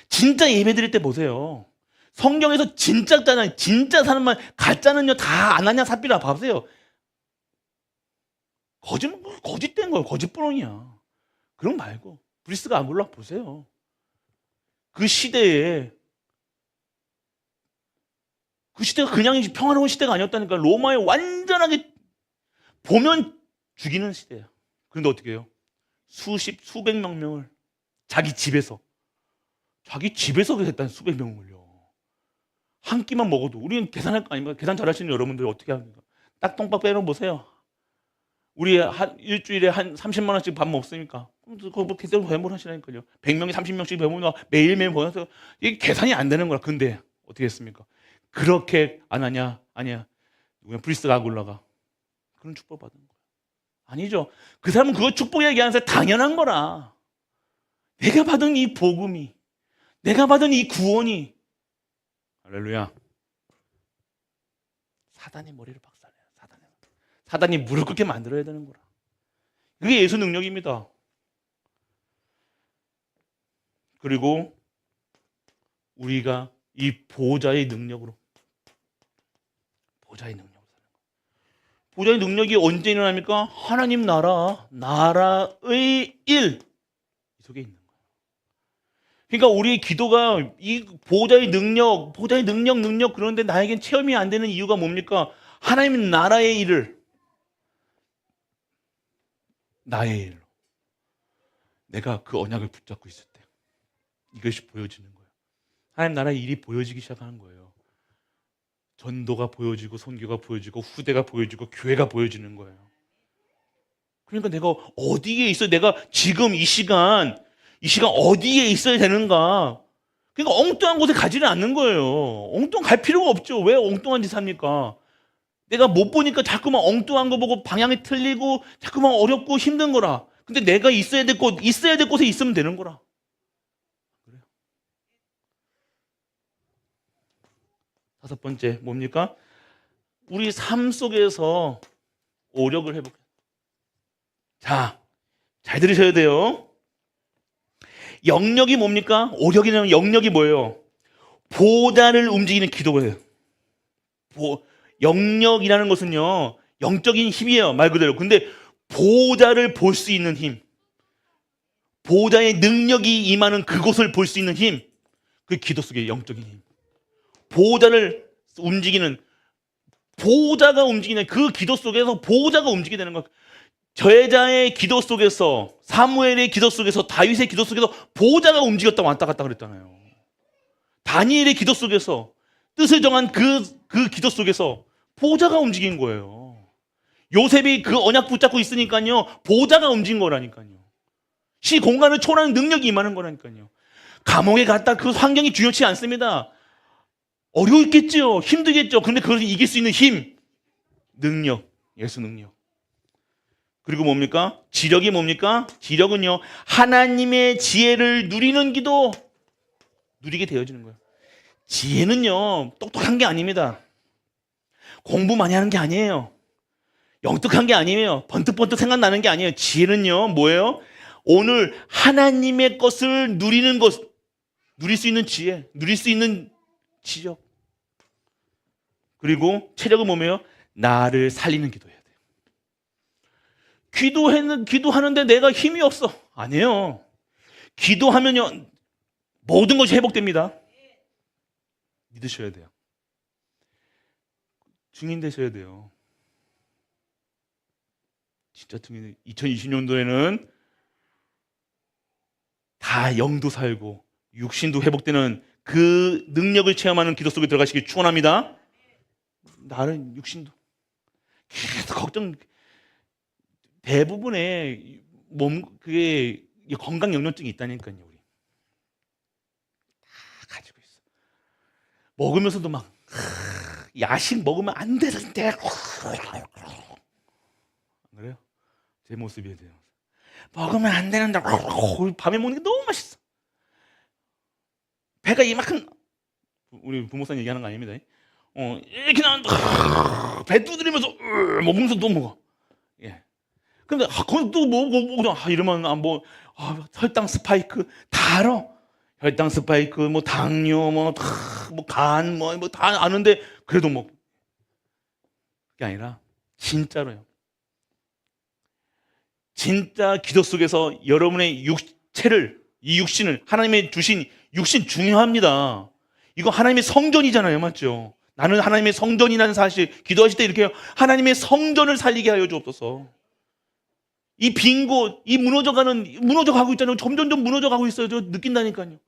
진짜 예배 드릴 때 보세요. 성경에서 진짜잖아요. 진짜 사람만 가짜는요 다 아나냐 삽비라 봐보세요. 거짓된 거예요. 거짓부렁이야. 그런 거 말고 브리스가 아굴라 보세요. 그 시대가 그냥 평화로운 시대가 아니었다니까. 로마에 완전하게 보면 죽이는 시대야. 그런데 어떻게 해요? 수백 명을 자기 집에서 했다는 수백 명을요. 한 끼만 먹어도 우리는 계산할 거 아닙니까? 계산 잘하시는 여러분들 어떻게 합니까? 딱 똥박 빼놓으세요. 우리 일주일에 한 30만 원씩 밥 먹습니까? 그거 계속 배분하시라니까요. 100명이 30명씩 배분하고 매일매일 보내서 이게 계산이 안 되는 거라. 근데 어떻게 했습니까? 그렇게 안 하냐? 아니야. 누구야? 브리스가 아굴라가 그런 축복 받은 거야. 아니죠. 그 사람은 그거 축복 얘기하면서 당연한 거라. 내가 받은 이 복음이, 내가 받은 이 구원이, 할렐루야. 사단의 머리를 박살내요. 사단이 무릎 꿇게 만들어야 되는 거라. 그게 예수 능력입니다. 그리고 우리가 이 보호자의 능력으로 사는 거예요. 보호자의 능력이 언제 일어납니까? 하나님 나라의 일 이 속에 있는 거예요. 그러니까 우리의 기도가 이 보호자의 능력 그런데 나에겐 체험이 안 되는 이유가 뭡니까? 하나님 나라의 일을 나의 일로 내가 그 언약을 붙잡고 있을 때 이것이 보여지는 거예요. 하나님 나라의 일이 보여지기 시작하는 거예요. 전도가 보여지고 선교가 보여지고 후대가 보여지고 교회가 보여지는 거예요. 그러니까 내가 어디에 있어야, 내가 지금 이 시간 어디에 있어야 되는가? 그러니까 엉뚱한 곳에 가지는 않는 거예요. 엉뚱 갈 필요가 없죠. 왜 엉뚱한 짓 합니까? 내가 못 보니까 자꾸만 엉뚱한 거 보고 방향이 틀리고 자꾸만 어렵고 힘든 거라. 근데 내가 있어야 될 곳에 있으면 되는 거라. 그래요. 다섯 번째 뭡니까? 우리 삶 속에서 오력을 회복해. 자, 잘 들으셔야 돼요. 영역이 뭡니까? 오력이라는 영역이 뭐예요? 보좌를 움직이는 기도예요. 영역이라는 것은요, 영적인 힘이에요, 말 그대로. 근데 보좌를 볼 수 있는 힘, 보좌의 능력이 임하는 그곳을 볼 수 있는 힘, 그 기도 속의 영적인 힘. 보좌를 움직이는, 보좌가 움직이는 그 기도 속에서 보좌가 움직이게 되는 거예요. 저자의 기도 속에서, 사무엘의 기도 속에서, 다윗의 기도 속에서 보좌가 움직였다 왔다 갔다 그랬잖아요. 다니엘의 기도 속에서, 뜻을 정한 그 기도 속에서 보좌가 움직인 거예요. 요셉이 그 언약 붙잡고 있으니까요, 보좌가 움직인 거라니까요. 시 공간을 초월하는 능력이 임하는 거라니까요. 감옥에 갔다 그 환경이 중요치 않습니다. 어려웠겠죠. 힘들겠죠. 그런데 그것을 이길 수 있는 힘, 능력, 예수 능력. 그리고 뭡니까? 지력이 뭡니까? 지력은요, 하나님의 지혜를 누리는 기도, 누리게 되어지는 거예요. 지혜는요, 똑똑한 게 아닙니다. 공부 많이 하는 게 아니에요. 영특한 게 아니에요. 번뜩번뜩 생각나는 게 아니에요. 지혜는요, 뭐예요? 오늘 하나님의 것을 누리는 것, 누릴 수 있는 지혜, 누릴 수 있는 지적. 그리고 체력은 뭐예요? 나를 살리는 기도해야 돼요. 기도하는데 내가 힘이 없어. 아니에요. 기도하면요, 모든 것이 회복됩니다. 믿으셔야 돼요. 증인 되셔야 돼요. 진짜 증인. 2020년도에는 다 영도 살고 육신도 회복되는 그 능력을 체험하는 기도 속에 들어가시길 축원합니다. 나는 육신도 계속 걱정. 대부분의 그게 건강 영양증이 있다니까요. 우리 다 가지고 있어. 먹으면서도 막 야식 먹으면 안 되는데 그래요? 제 모습이에요. 먹으면 안 되는데 밤에 먹는 게 너무 맛있어. 배가 이만큼, 우리 부모님 얘기하는 거 아닙니다. 이렇게 나는데 배 두드리면서 먹으면서 또 먹어. 예. 근데 거기 또 먹어 이러면 혈당 스파이크 다 알아. 혈당 스파이크, 뭐 당뇨, 뭐 간, 뭐 다 아는데 그래도 뭐 그게 아니라 진짜로요. 진짜 기도 속에서 여러분의 육체를, 이 육신을, 하나님의 주신 육신 중요합니다. 이거 하나님의 성전이잖아요, 맞죠? 나는 하나님의 성전이라는 사실, 기도하실 때 이렇게 해요. 하나님의 성전을 살리게 하여 주옵소서. 이 빈 곳, 이 무너져가고 있잖아요. 점점점 무너져가고 있어요. 저 느낀다니까요.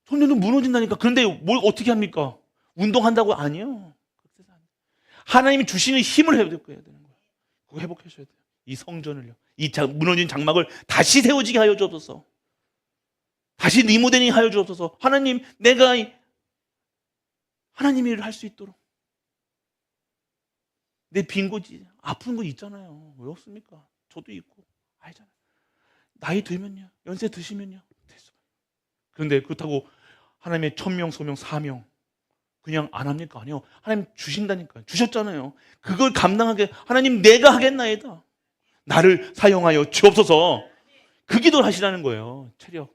점점점 무너진다니까. 그런데 뭘 어떻게 합니까? 운동한다고? 아니요. 하나님이 주시는 힘을 회복해야 되는 거예요. 그거 회복하셔야 돼요. 이 성전을요. 이 무너진 장막을 다시 세워지게 하여 주옵소서. 다시 리모델링 하여 주옵소서. 하나님, 내가 하나님 일을 할 수 있도록. 내 빈 곳이, 아픈 곳 있잖아요. 왜 없습니까? 저도 있고 알잖아요. 나이 들면요, 연세 드시면요, 됐어요. 그런데 그렇다고 하나님의 천명, 소명, 사명 그냥 안 합니까? 아니요. 하나님 주신다니까요. 주셨잖아요. 그걸 감당하게 하나님 내가 하겠나이다. 나를 사용하여 주옵소서. 그 기도를 하시라는 거예요. 체력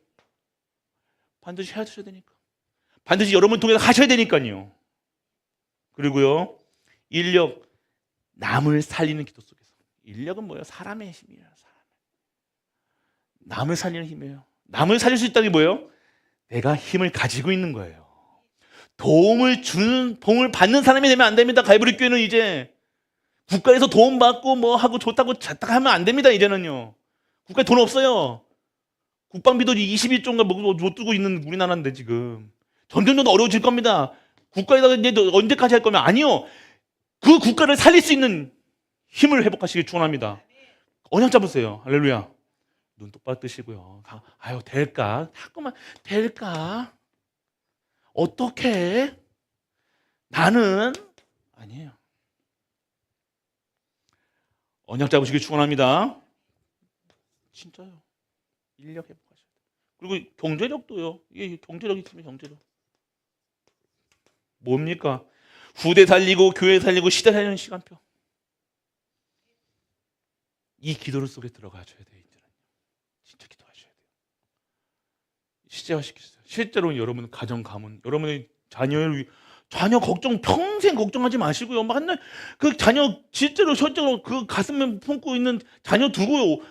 반드시 하셔야 되니까. 반드시 여러분 통해서 하셔야 되니까요. 그리고요, 인력, 남을 살리는 기도 속에서. 인력은 뭐예요? 사람의 힘이에요. 남을 살리는 힘이에요. 남을 살릴 수 있다는 게 뭐예요? 내가 힘을 가지고 있는 거예요. 도움을 받는 사람이 되면 안 됩니다. 갈보리 교회는 이제 국가에서 도움 받고 뭐 하고 좋다고 잤다가 하면 안 됩니다. 이제는요. 국가에 돈 없어요. 국방비도 22조인가 못 두고 있는 우리나라인데 지금 점점 더 어려워질 겁니다. 국가에다가 이제 언제까지 할 거면 아니요. 그 국가를 살릴 수 있는 힘을 회복하시길 축원합니다. 언약 잡으세요. 할렐루야. 눈 똑바로 뜨시고요. 아유, 될까? 자꾸만 될까? 어떻게? 나는 아니에요. 언약 잡으시길 축원합니다. 진짜요. 인력 회복하셔야 돼요. 그리고 경제력도요. 이게 경제력이 있으면 경제력. 뭡니까? 후대 살리고 교회 살리고 시대 살리는 시간표. 이 기도 속에 들어가셔야 돼요. 이제는 진짜 기도하셔야 돼요. 실제화시키세요. 실제로 여러분 가정 가문, 여러분의 자녀 걱정 평생 걱정하지 마시고요. 맨날 그 자녀 실제로 그 가슴에 품고 있는 자녀 두고요.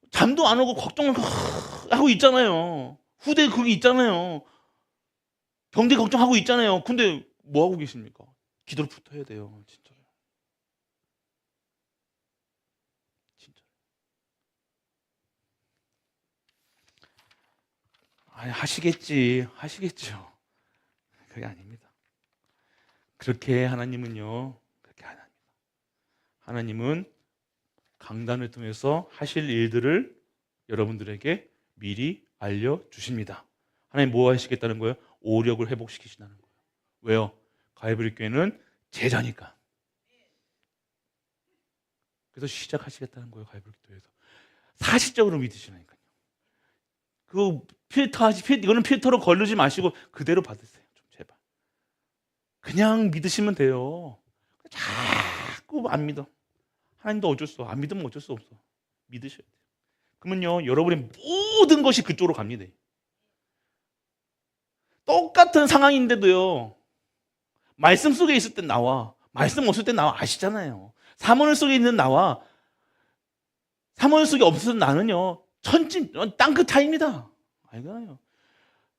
잠도 안 오고 걱정하고 있잖아요. 후대 그게 있잖아요. 경제 걱정하고 있잖아요. 근데 뭐 하고 계십니까? 기도를 붙어야 돼요. 진짜로. 진짜. 아니, 하시겠죠. 그게 아닙니다. 그렇게 하나님은요, 그렇게 안 합니다. 하나님은 강단을 통해서 하실 일들을 여러분들에게 미리 알려주십니다. 하나님 뭐 하시겠다는 거예요? 오력을 회복시키시다는 거예요. 왜요? 가이브리 교회는 제자니까. 그래서 시작하시겠다는 거예요. 가이브리 교회에서. 사실적으로 믿으시라니까요. 이거는 필터로 걸르지 마시고 그대로 받으세요. 좀 제발. 그냥 믿으시면 돼요. 자꾸 안 믿어. 하나님도 어쩔 수 없어. 안 믿으면 어쩔 수 없어. 믿으셔야 돼요. 그러면요, 여러분의 모든 것이 그쪽으로 갑니다. 똑같은 상황인데도요, 말씀 속에 있을 땐 나와, 말씀 없을 땐 나와. 아시잖아요. 사모님 속에 있는 나와 사모님 속에 없을 나는요, 땅끝 차이입니다. 알잖아요.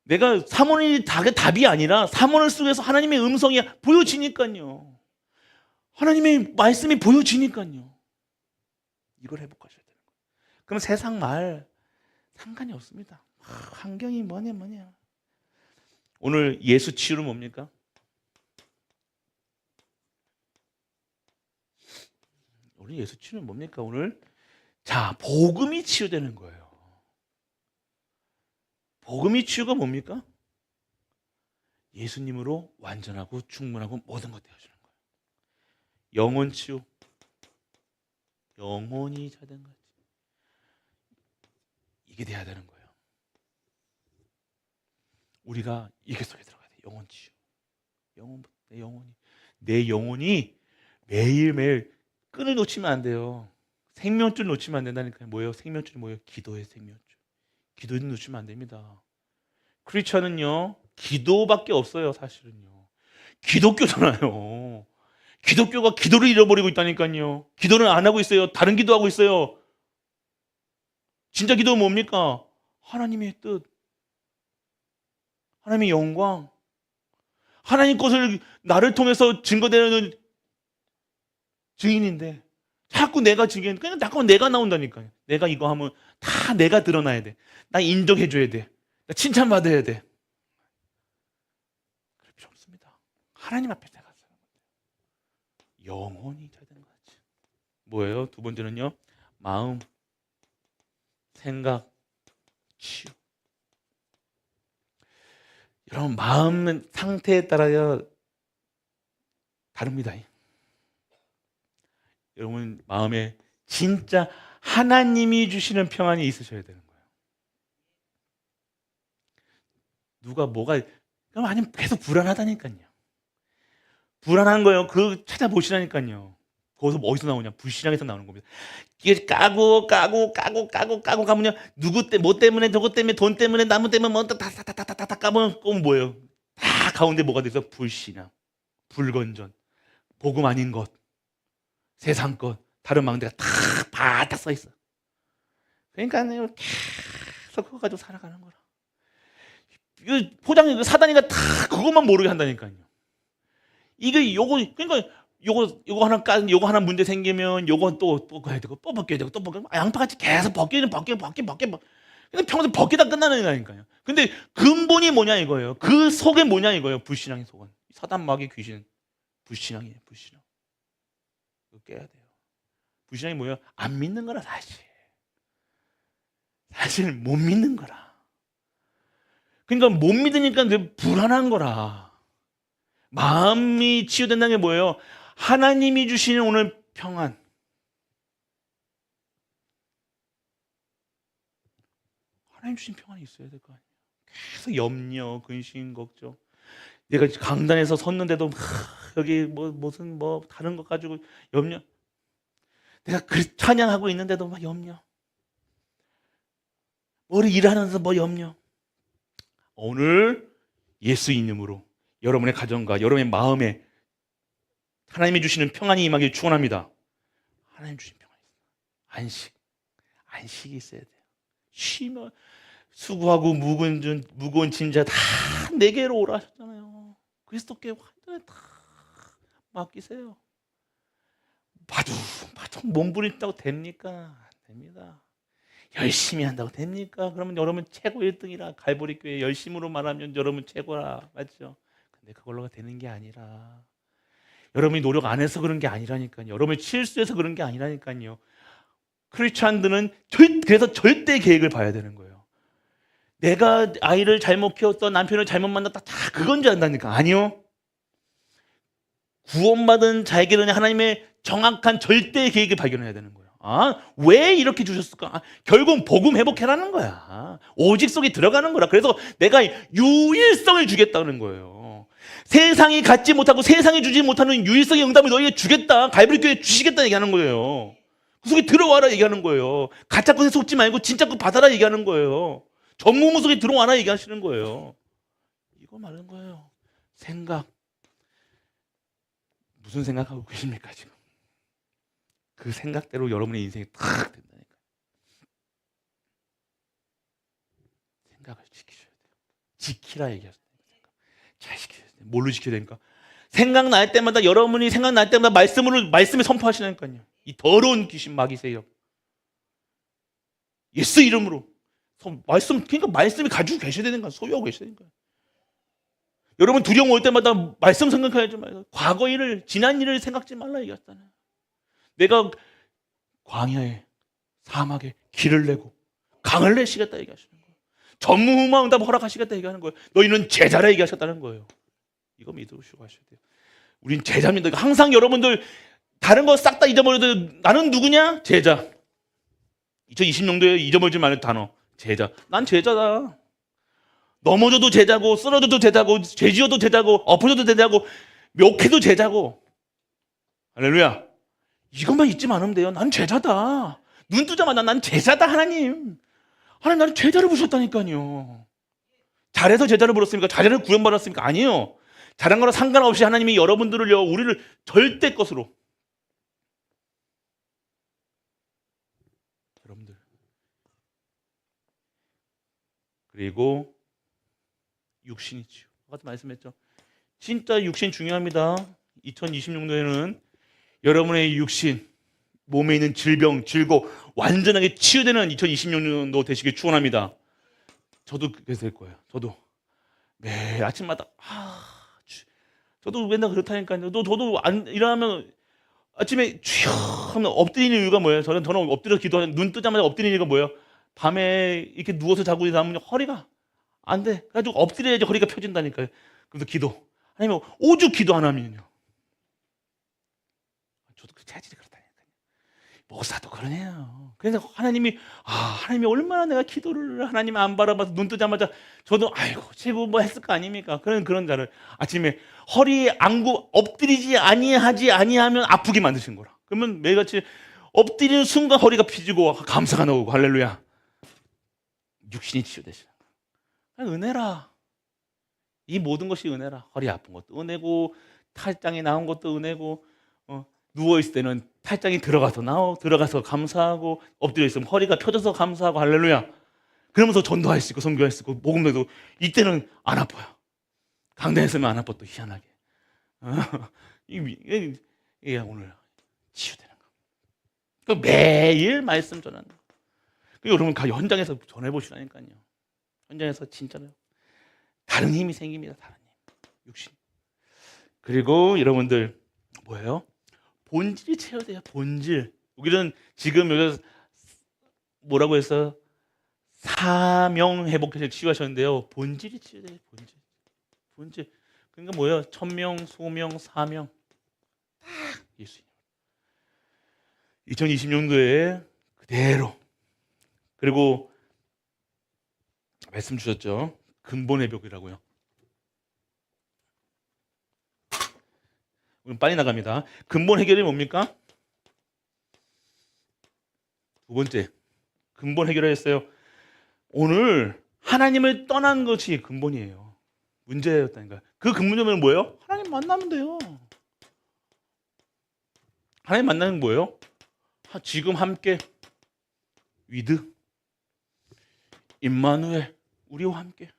내가 사모님이 답이 아니라 사모님 속에서 하나님의 음성이 보여지니까요. 하나님의 말씀이 보여지니까요. 이걸 회복하셔야 되는 거예요. 그럼 세상 말 상관이 없습니다. 환경이 뭐냐. 오늘 예수 치유는 뭡니까? 오늘 예수 치유는 뭡니까? 오늘 자, 복음이 치유되는 거예요. 복음이 치유가 뭡니까? 예수님으로 완전하고 충분하고 모든 것 되어주는 거예요. 영혼 치유, 영혼이 자된 거지. 이게 돼야 되는 거예요. 우리가 이게 속에 들어가야 돼. 영혼 치유. 내 영혼이 매일매일 끈을 놓치면 안 돼요. 생명줄 놓치면 안 된다니까요. 뭐예요? 생명줄이 뭐예요? 기도의 생명줄. 기도는 놓치면 안 됩니다. 크리스천은요, 기도밖에 없어요, 사실은요. 기독교잖아요. 기독교가 기도를 잃어버리고 있다니까요. 기도는 안 하고 있어요. 다른 기도하고 있어요. 진짜 기도는 뭡니까? 하나님의 뜻, 하나님의 영광, 하나님 것을 나를 통해서 증거되는 증인인데 자꾸 내가 증인, 그냥 자꾸 내가 나온다니까요. 내가 이거 하면 다 내가 드러나야 돼. 나 인정해줘야 돼. 나 칭찬받아야 돼. 그럴 필요 없습니다. 하나님 앞에 내가 서는 거예요. 영혼이 잘 된 거지. 뭐예요? 두 번째는요, 마음, 생각, 치유. 여러분, 마음 상태에 따라야 다릅니다. 여러분 마음에 진짜 하나님이 주시는 평안이 있으셔야 되는 거예요. 누가 뭐가 그럼 아니면 계속 불안하다니까요. 불안한 거예요. 그 찾아보시라니까요. 거기서 어디서 나오냐? 불신앙에서 나오는 겁니다. 이게 까고 가면요. 누구 때, 뭐 때문에, 저것 때문에, 돈 때문에, 나무 때문에, 뭐 다다다다다다 까면 뭐예요? 다 가운데 뭐가 돼서 불신앙, 불건전, 복음 아닌 것, 세상 것, 다른 망대가 다 바닥 써 있어. 그러니까요, 계속 그거 가지고 살아가는 거라. 이거 포장이 사단이가 다 그것만 모르게 한다니까요. 이게 그러니까 요거 하나 요거 하나 문제 생기면 요거 또 해야 되고 또 벗겨야 되고 또 벗겨. 양파같이 계속 벗겨. 근데 평소 벗기다 끝나는 거니까요. 근데 근본이 뭐냐 이거예요. 그 속에 뭐냐 이거예요. 불신앙의 속은. 사단 마귀 귀신 불신앙이에요. 불신앙. 이거 깨야 돼요. 불신앙이 뭐예요? 안 믿는 거라 사실. 사실 못 믿는 거라. 그러니까 못 믿으니까 불안한 거라. 마음이 치유된다는 게 뭐예요? 하나님이 주시는 오늘 평안. 하나님 주신 평안이 있어야 될 거 아니에요. 계속 염려, 근심, 걱정. 내가 강단에서 섰는데도 여기 무슨 다른 것 가지고 염려. 내가 찬양하고 있는데도 막 염려. 우리 일하면서 염려. 오늘 예수 이름으로 여러분의 가정과 여러분의 마음에 하나님이 주시는 평안이 임하길 축원합니다. 하나님 주신 평안이 있어요. 안식이 있어야 돼요. 쉬면 수고하고 무거운 짐자 다 내게로 오라 하셨잖아요. 그리스도께 완전히 다 맡기세요. 바둥 몸부림다고 됩니까? 안 됩니다. 열심히 한다고 됩니까? 그러면 여러분 최고 1등이라. 갈보리 교회 열심으로 말하면 여러분 최고라. 맞죠? 근데 그걸로가 되는 게 아니라, 여러분이 노력 안 해서 그런 게 아니라니까요. 여러분이 실수해서 그런 게 아니라니까요. 크리스찬들은 그래서 절대 계획을 봐야 되는 거예요. 내가 아이를 잘못 키웠어, 남편을 잘못 만났다, 다 그건 줄 안다니까. 아니요. 구원받은 자에게는 하나님의 정확한 절대 계획을 발견해야 되는 거예요. 왜 이렇게 주셨을까? 결국 복음 회복해라는 거야. 오직 속에 들어가는 거라. 그래서 내가 유일성을 주겠다는 거예요. 세상이 갖지 못하고 세상이 주지 못하는 유일성의 응답을 너희에게 주겠다. 갈보리 교회에 주시겠다 얘기하는 거예요. 그 속에 들어와라 얘기하는 거예요. 가짜 것에 속지 말고 진짜 것 받아라 얘기하는 거예요. 전무무 속에 들어와라 얘기하시는 거예요. 이거 말하는 거예요. 생각. 무슨 생각하고 계십니까 지금? 그 생각대로 여러분의 인생이 탁 된다니까. 생각을 지키셔야 돼요. 지키라 얘기하셨어요. 잘 지키셔야 돼요. 뭘로 지켜야 되니까? 생각날 때마다, 여러분이 생각날 때마다 말씀을 선포하시라니까요. 이 더러운 귀신 마귀세요. 예수 이름으로 그러니까 말씀이 가지고 계셔야 되는 거야. 소유하고 계셔야 되는 거야. 여러분 두려움 올 때마다 말씀 생각하지 말고 과거 일을, 지난 일을 생각지 말라 얘기했잖아요. 내가 광야에 사막에 길을 내고 강을 내시겠다 얘기하시는 거예요. 전무후무한 응답 허락하시겠다 얘기하는 거예요. 너희는 제자라 얘기하셨다는 거예요. 이거 믿으시고 하셔야 돼요. 우린 제자입니다. 항상 여러분들 다른 거 싹 다 잊어버려도 나는 누구냐? 제자. 2020년도에 잊어버리지 말는 단어. 제자. 난 제자다. 넘어져도 제자고, 쓰러져도 제자고, 죄지어도 제자고, 엎어져도 제자고, 욕해도 제자고. 할렐루야. 이것만 잊지 않으면 돼요. 난 제자다. 눈 뜨자마자 난 제자다, 하나님. 하나님 나를 제자를 부르셨다니까요. 잘해서 제자를 부르셨습니까? 잘해서 구원받았습니까? 아니에요. 잘한 거랑 상관없이 하나님이 여러분들을요, 우리를 절대 것으로. 여러분들. 그리고 육신이지요. 아까 말씀했죠. 진짜 육신 중요합니다. 2026년에는 여러분의 육신, 몸에 있는 질병, 질고 완전하게 치유되는 2026년도 되시길 축원합니다. 저도 그렇게 될 거예요. 저도 매일 아침마다 저도 맨날 그렇다니까요. 저도 안 일어나면 아침에 주여 하면 엎드리는 이유가 뭐예요? 저는 엎드려 기도하는 눈 뜨자마자 엎드리는 이유가 뭐예요? 밤에 이렇게 누워서 자고 나면 허리가 안 돼. 그래가지고 엎드려야지 허리가 펴진다니까요. 그래서 기도. 아니면 오죽 기도 안 하면요. 저도 그 체질이 그렇다니까요. 목사도 그러네요. 그래서 하나님이 얼마나 내가 기도를 하나님 안 바라봐서 눈 뜨자마자 저도 아이고 제고 뭐 했을 거 아닙니까? 그런 자를 아침에 허리 안구 엎드리지 아니하면 아프게 만드신 거라. 그러면 매일같이 엎드리는 순간 허리가 피지고 감사가 나오고 할렐루야. 육신이 치유되시는 거야. 은혜라. 이 모든 것이 은혜라. 허리 아픈 것도 은혜고 탈장이 나온 것도 은혜고 누워있을 때는 탈장이 들어가서 감사하고 엎드려 있으면 허리가 펴져서 감사하고 할렐루야. 그러면서 전도할 수 있고 선교할 수 있고 복음도 이때는 안 아파요. 강단했으면 안 아파 또 희한하게. 이게 오늘 치유되는 거. 매일 말씀 전하는 거. 여러분 현장에서 전해보시라니까요. 현장에서 진짜로 다른 힘이 생깁니다. 다른 힘. 육신. 그리고 여러분들 뭐예요? 본질이 채워돼요. 본질. 우리는 지금 여기서 뭐라고 해서 사명 회복해서 치유하셨는데요. 본질이 치유돼요. 본질. 그러니까 뭐예요? 천명, 소명, 사명. 딱 예수님. 2020년도에 그대로. 그리고 말씀 주셨죠. 근본 회복이라고요. 빨리 나갑니다. 근본 해결이 뭡니까? 두 번째, 근본 해결을 했어요. 오늘 하나님을 떠난 것이 근본이에요. 문제였다니까. 그 근본점은 뭐예요? 하나님 만나면 돼요. 하나님 만나는 뭐예요? 지금 함께 위드, 임마누엘, 우리와 함께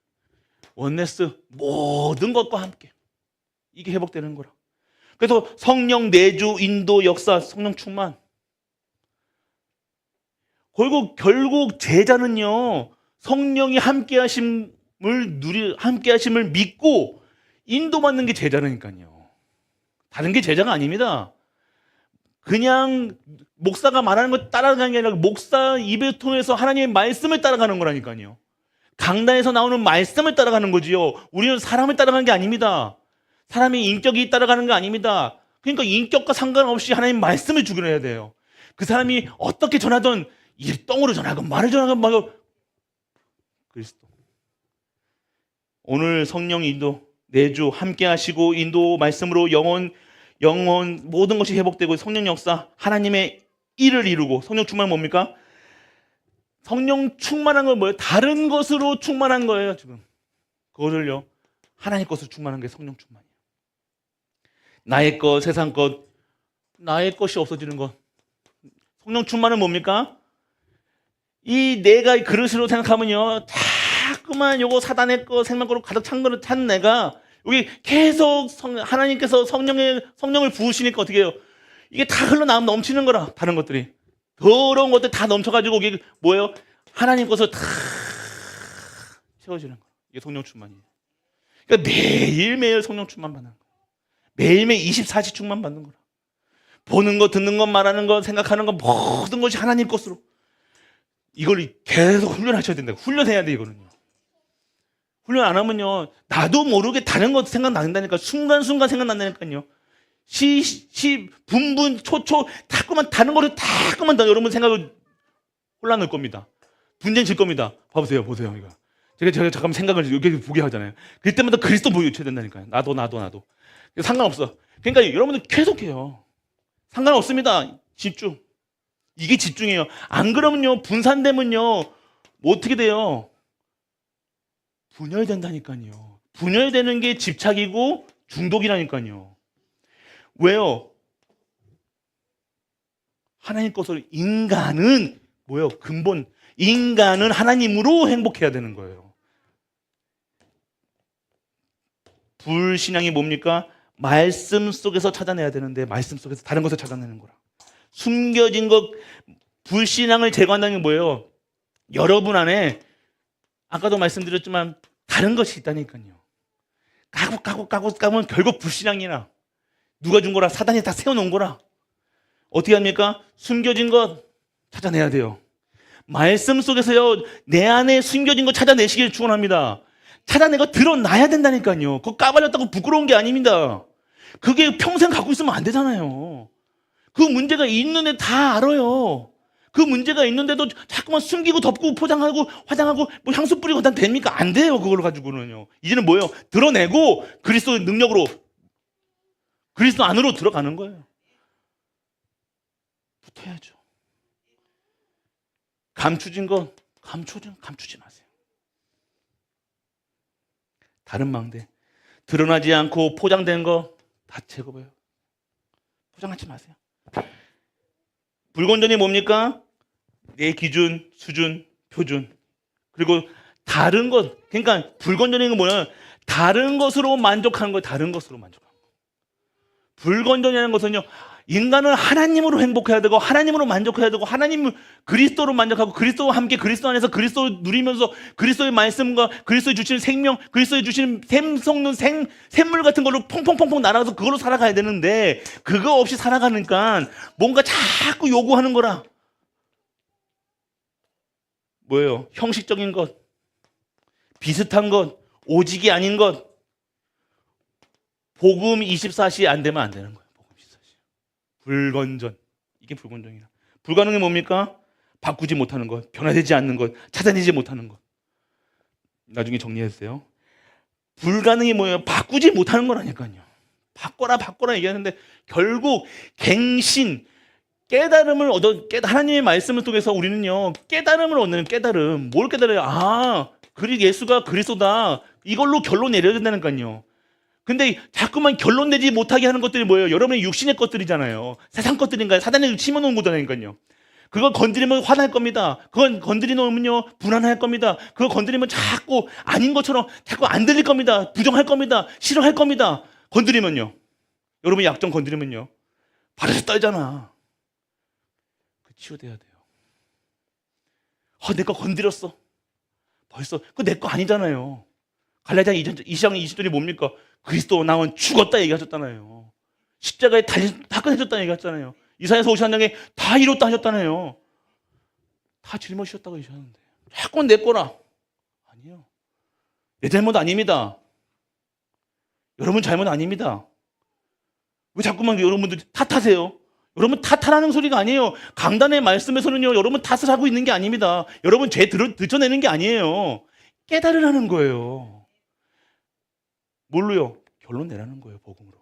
원네스 모든 것과 함께 이게 회복되는 거라. 그래서 성령 내주, 인도, 역사, 성령 충만. 결국 제자는요, 성령이 함께하심을 함께하심을 믿고 인도받는 게 제자라니까요. 다른 게 제자가 아닙니다. 그냥 목사가 말하는 걸 따라가는 게 아니라 목사 입을 통해서 하나님의 말씀을 따라가는 거라니까요. 강단에서 나오는 말씀을 따라가는 거지요. 우리는 사람을 따라가는 게 아닙니다. 사람이 인격이 따라가는 거 아닙니다. 그러니까 인격과 상관없이 하나님 말씀을 주기로 돼요. 그 사람이 어떻게 전하든 일똥으로 전하건 말을 전하건 말고 그리스도. 오늘 성령 인도 내주 함께 하시고 인도 말씀으로 영혼 모든 것이 회복되고 성령 역사 하나님의 일을 이루고 성령 충만은 뭡니까? 성령 충만한 건 뭐예요? 다른 것으로 충만한 거예요. 지금 그것을요 하나님 것으로 충만한 게 성령 충만이에요. 나의 것, 세상 것, 나의 것이 없어지는 것. 성령 충만은 뭡니까? 이 내가 그릇으로 생각하면요 자꾸만 요거 사단의 것, 생명 거로 가득 찬 거를 찬 내가 여기 계속 하나님께서 성령을 부으시니까 어떻게 해요? 이게 다 흘러나오면 넘치는 거라. 다른 것들이 더러운 것들 다 넘쳐가지고 이게 뭐예요? 하나님 것을 다 채워지는 거. 이게 성령 충만이에요. 그러니까 매일매일 성령 충만 받는 거. 매일매일 24시 충만 받는 거라. 보는 것, 듣는 것, 말하는 것, 생각하는 것 모든 것이 하나님 것으로 이걸 계속 훈련하셔야 된다. 훈련해야 돼 이거는요. 훈련 안 하면요 나도 모르게 다른 것 생각난다니까. 순간순간 생각난다니까요. 분분 초초 자꾸만 다른 거를 자꾸만 다 여러분 생각을 혼란할 겁니다. 분쟁 질 겁니다. 봐보세요, 보세요 이거. 제가 잠깐 생각을 여기 보게 하잖아요. 그때마다 그리스도 보여줘야 된다니까요. 나도. 상관없어. 그러니까 여러분들 계속해요. 상관없습니다. 집중. 이게 집중이에요. 안 그러면요 분산되면요 뭐 어떻게 돼요? 분열된다니까요. 분열되는 게 집착이고 중독이라니까요. 왜요? 하나님 것으로 인간은 뭐예요? 근본 인간은 하나님으로 행복해야 되는 거예요. 불신앙이 뭡니까? 말씀 속에서 찾아내야 되는데 말씀 속에서 다른 것을 찾아내는 거라. 숨겨진 것, 불신앙을 제거한다는 게 뭐예요? 여러분 안에 아까도 말씀드렸지만 다른 것이 있다니까요. 까고 결국 불신앙이나 누가 준 거라 사단이 다 세워놓은 거라. 어떻게 합니까? 숨겨진 것 찾아내야 돼요. 말씀 속에서요 내 안에 숨겨진 것 찾아내시길 축원합니다. 찾아내고 드러나야 된다니까요. 그거 까발렸다고 부끄러운 게 아닙니다. 그게 평생 갖고 있으면 안 되잖아요. 그 문제가 있는데 다 알아요. 그 문제가 있는데도 자꾸만 숨기고 덮고 포장하고 화장하고 뭐 향수 뿌리고 다 됩니까? 안 돼요. 그걸 가지고는요. 이제는 뭐예요? 드러내고 그리스도의 능력으로 그리스도 안으로 들어가는 거예요. 붙어야죠. 감추진 건 감추지 마세요. 다른 망대 드러나지 않고 포장된 거 다 제거해요. 포장하지 마세요. 불건전이 뭡니까? 내 기준, 수준, 표준. 그리고 다른 것. 그러니까 불건전인 건 뭐냐? 다른 것으로 만족하는 거예요. 다른 것으로 만족하는 거. 불건전이라는 것은요. 인간은 하나님으로 행복해야 되고 하나님으로 만족해야 되고 하나님 그리스도로 만족하고 그리스도와 함께 그리스도 안에서 그리스도를 누리면서 그리스도의 말씀과 그리스도의 주시는 생명, 그리스도의 주시는 샘 솟는 샘물 같은 걸로 퐁퐁퐁퐁 날아가서 그걸로 살아가야 되는데 그거 없이 살아가니까 뭔가 자꾸 요구하는 거라. 뭐예요? 형식적인 것, 비슷한 것, 오직이 아닌 것. 복음 24시 안 되면 안 되는 거예요. 불건전. 이게 불건전이라. 불가능이 뭡니까? 바꾸지 못하는 것, 변화되지 않는 것, 찾아내지 못하는 것. 나중에 정리했어요. 불가능이 뭐예요? 바꾸지 못하는 거라니까요. 바꿔라 얘기하는데 결국 갱신, 깨달음을 하나님의 말씀을 통해서 우리는요 깨달음을 얻는 깨달음. 뭘 깨달아요? 예수가 그리스도다. 이걸로 결론 내려야 된다니까요. 근데 자꾸만 결론 내지 못하게 하는 것들이 뭐예요? 여러분의 육신의 것들이잖아요. 세상 것들인가요? 사단이 심어놓은 거잖아요. 그걸 건드리면 화날 겁니다. 그건 건드리면요 불안할 겁니다. 그거 건드리면 자꾸 아닌 것처럼 자꾸 안 들릴 겁니다. 부정할 겁니다. 싫어할 겁니다. 건드리면요. 여러분이 약점 건드리면요. 발에서 떨잖아. 치유돼야 돼요. 내 거 건드렸어. 벌써 그거 내 거 아니잖아요. 갈라디아 2장 20절이 뭡니까? 그리스도 나온 죽었다 얘기하셨잖아요. 십자가에 다 끝내줬다 얘기했잖아요. 이사야서 51장에 다 이뤘다 하셨잖아요. 다 짊어지셨다고 얘기하셨는데 자꾸 내 거라. 아니요. 내 잘못 아닙니다. 여러분 잘못 아닙니다. 왜 자꾸만 여러분들 탓하세요? 여러분 탓하라는 소리가 아니에요. 강단의 말씀에서는요 여러분 탓을 하고 있는 게 아닙니다. 여러분 죄 들춰내는 게 아니에요. 깨달으라는 거예요. 뭘로요? 결론 내라는 거예요. 복음으로.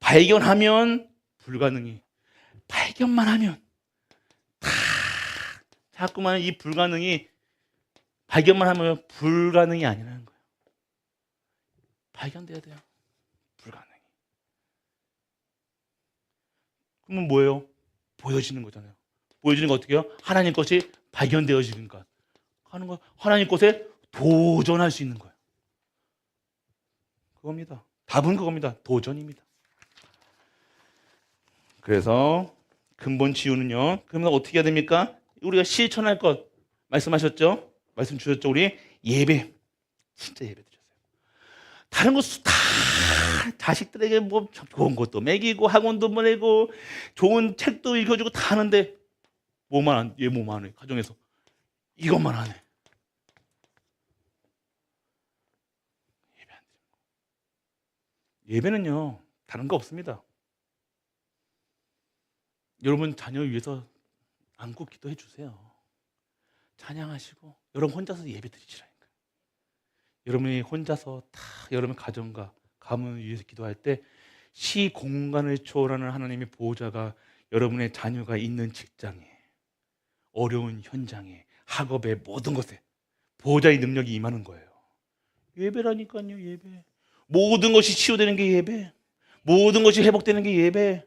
발견하면 불가능이. 발견만 하면 자꾸만 이 불가능이 발견만 하면 불가능이 아니라는 거예요. 발견돼야 돼요. 불가능이. 그러면 뭐예요? 보여지는 거잖아요. 보여지는 거 어떻게 해요? 하나님 것이 발견되어지는 것 하는 거. 하나님 것에 도전할 수 있는 거예요. 그겁니다. 답은 그겁니다. 도전입니다. 그래서 근본 치유는요. 그러면 어떻게 해야 됩니까? 우리가 실천할 것 말씀하셨죠? 말씀 주셨죠? 우리 예배. 진짜 예배 드렸어요. 다른 거 다 자식들에게 뭐 좋은 것도 먹이고 학원도 보내고 좋은 책도 읽어주고 다 하는데 얘 뭐만 안 해. 가정에서 이것만 안 해. 예배 안 드리는 거. 예배는요 다른 거 없습니다. 여러분 자녀 위해서 안고 기도해 주세요. 찬양하시고 여러분 혼자서 예배 드리시라니까요. 여러분이 혼자서 다 여러분 가정과 가문을 위해서 기도할 때 시공간을 초월하는 하나님의 보호자가 여러분의 자녀가 있는 직장에, 어려운 현장에, 학업에, 모든 것에 보호자의 능력이 임하는 거예요. 예배라니까요. 예배. 모든 것이 치유되는 게 예배, 모든 것이 회복되는 게 예배.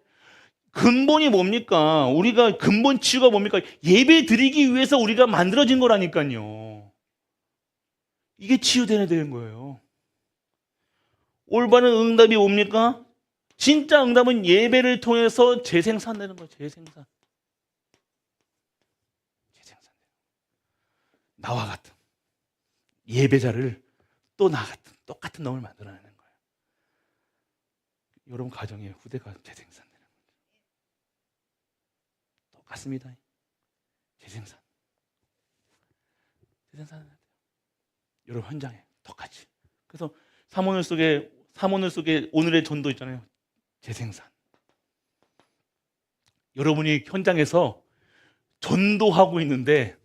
근본이 뭡니까? 우리가 근본 치유가 뭡니까? 예배 드리기 위해서 우리가 만들어진 거라니까요. 이게 치유되는 거예요. 올바른 응답이 뭡니까? 진짜 응답은 예배를 통해서 재생산되는 거예요. 재생산. 나와 같은 예배자를 또 나 같은 똑같은 놈을 만들어내는 거예요. 여러분 가정의 후대가 재생산되는 거죠. 똑같습니다. 재생산. 재생산해야 돼요. 여러분 현장에 똑같이. 그래서 사모늘 속에 오늘의 전도 있잖아요. 재생산. 여러분이 현장에서 전도하고 있는데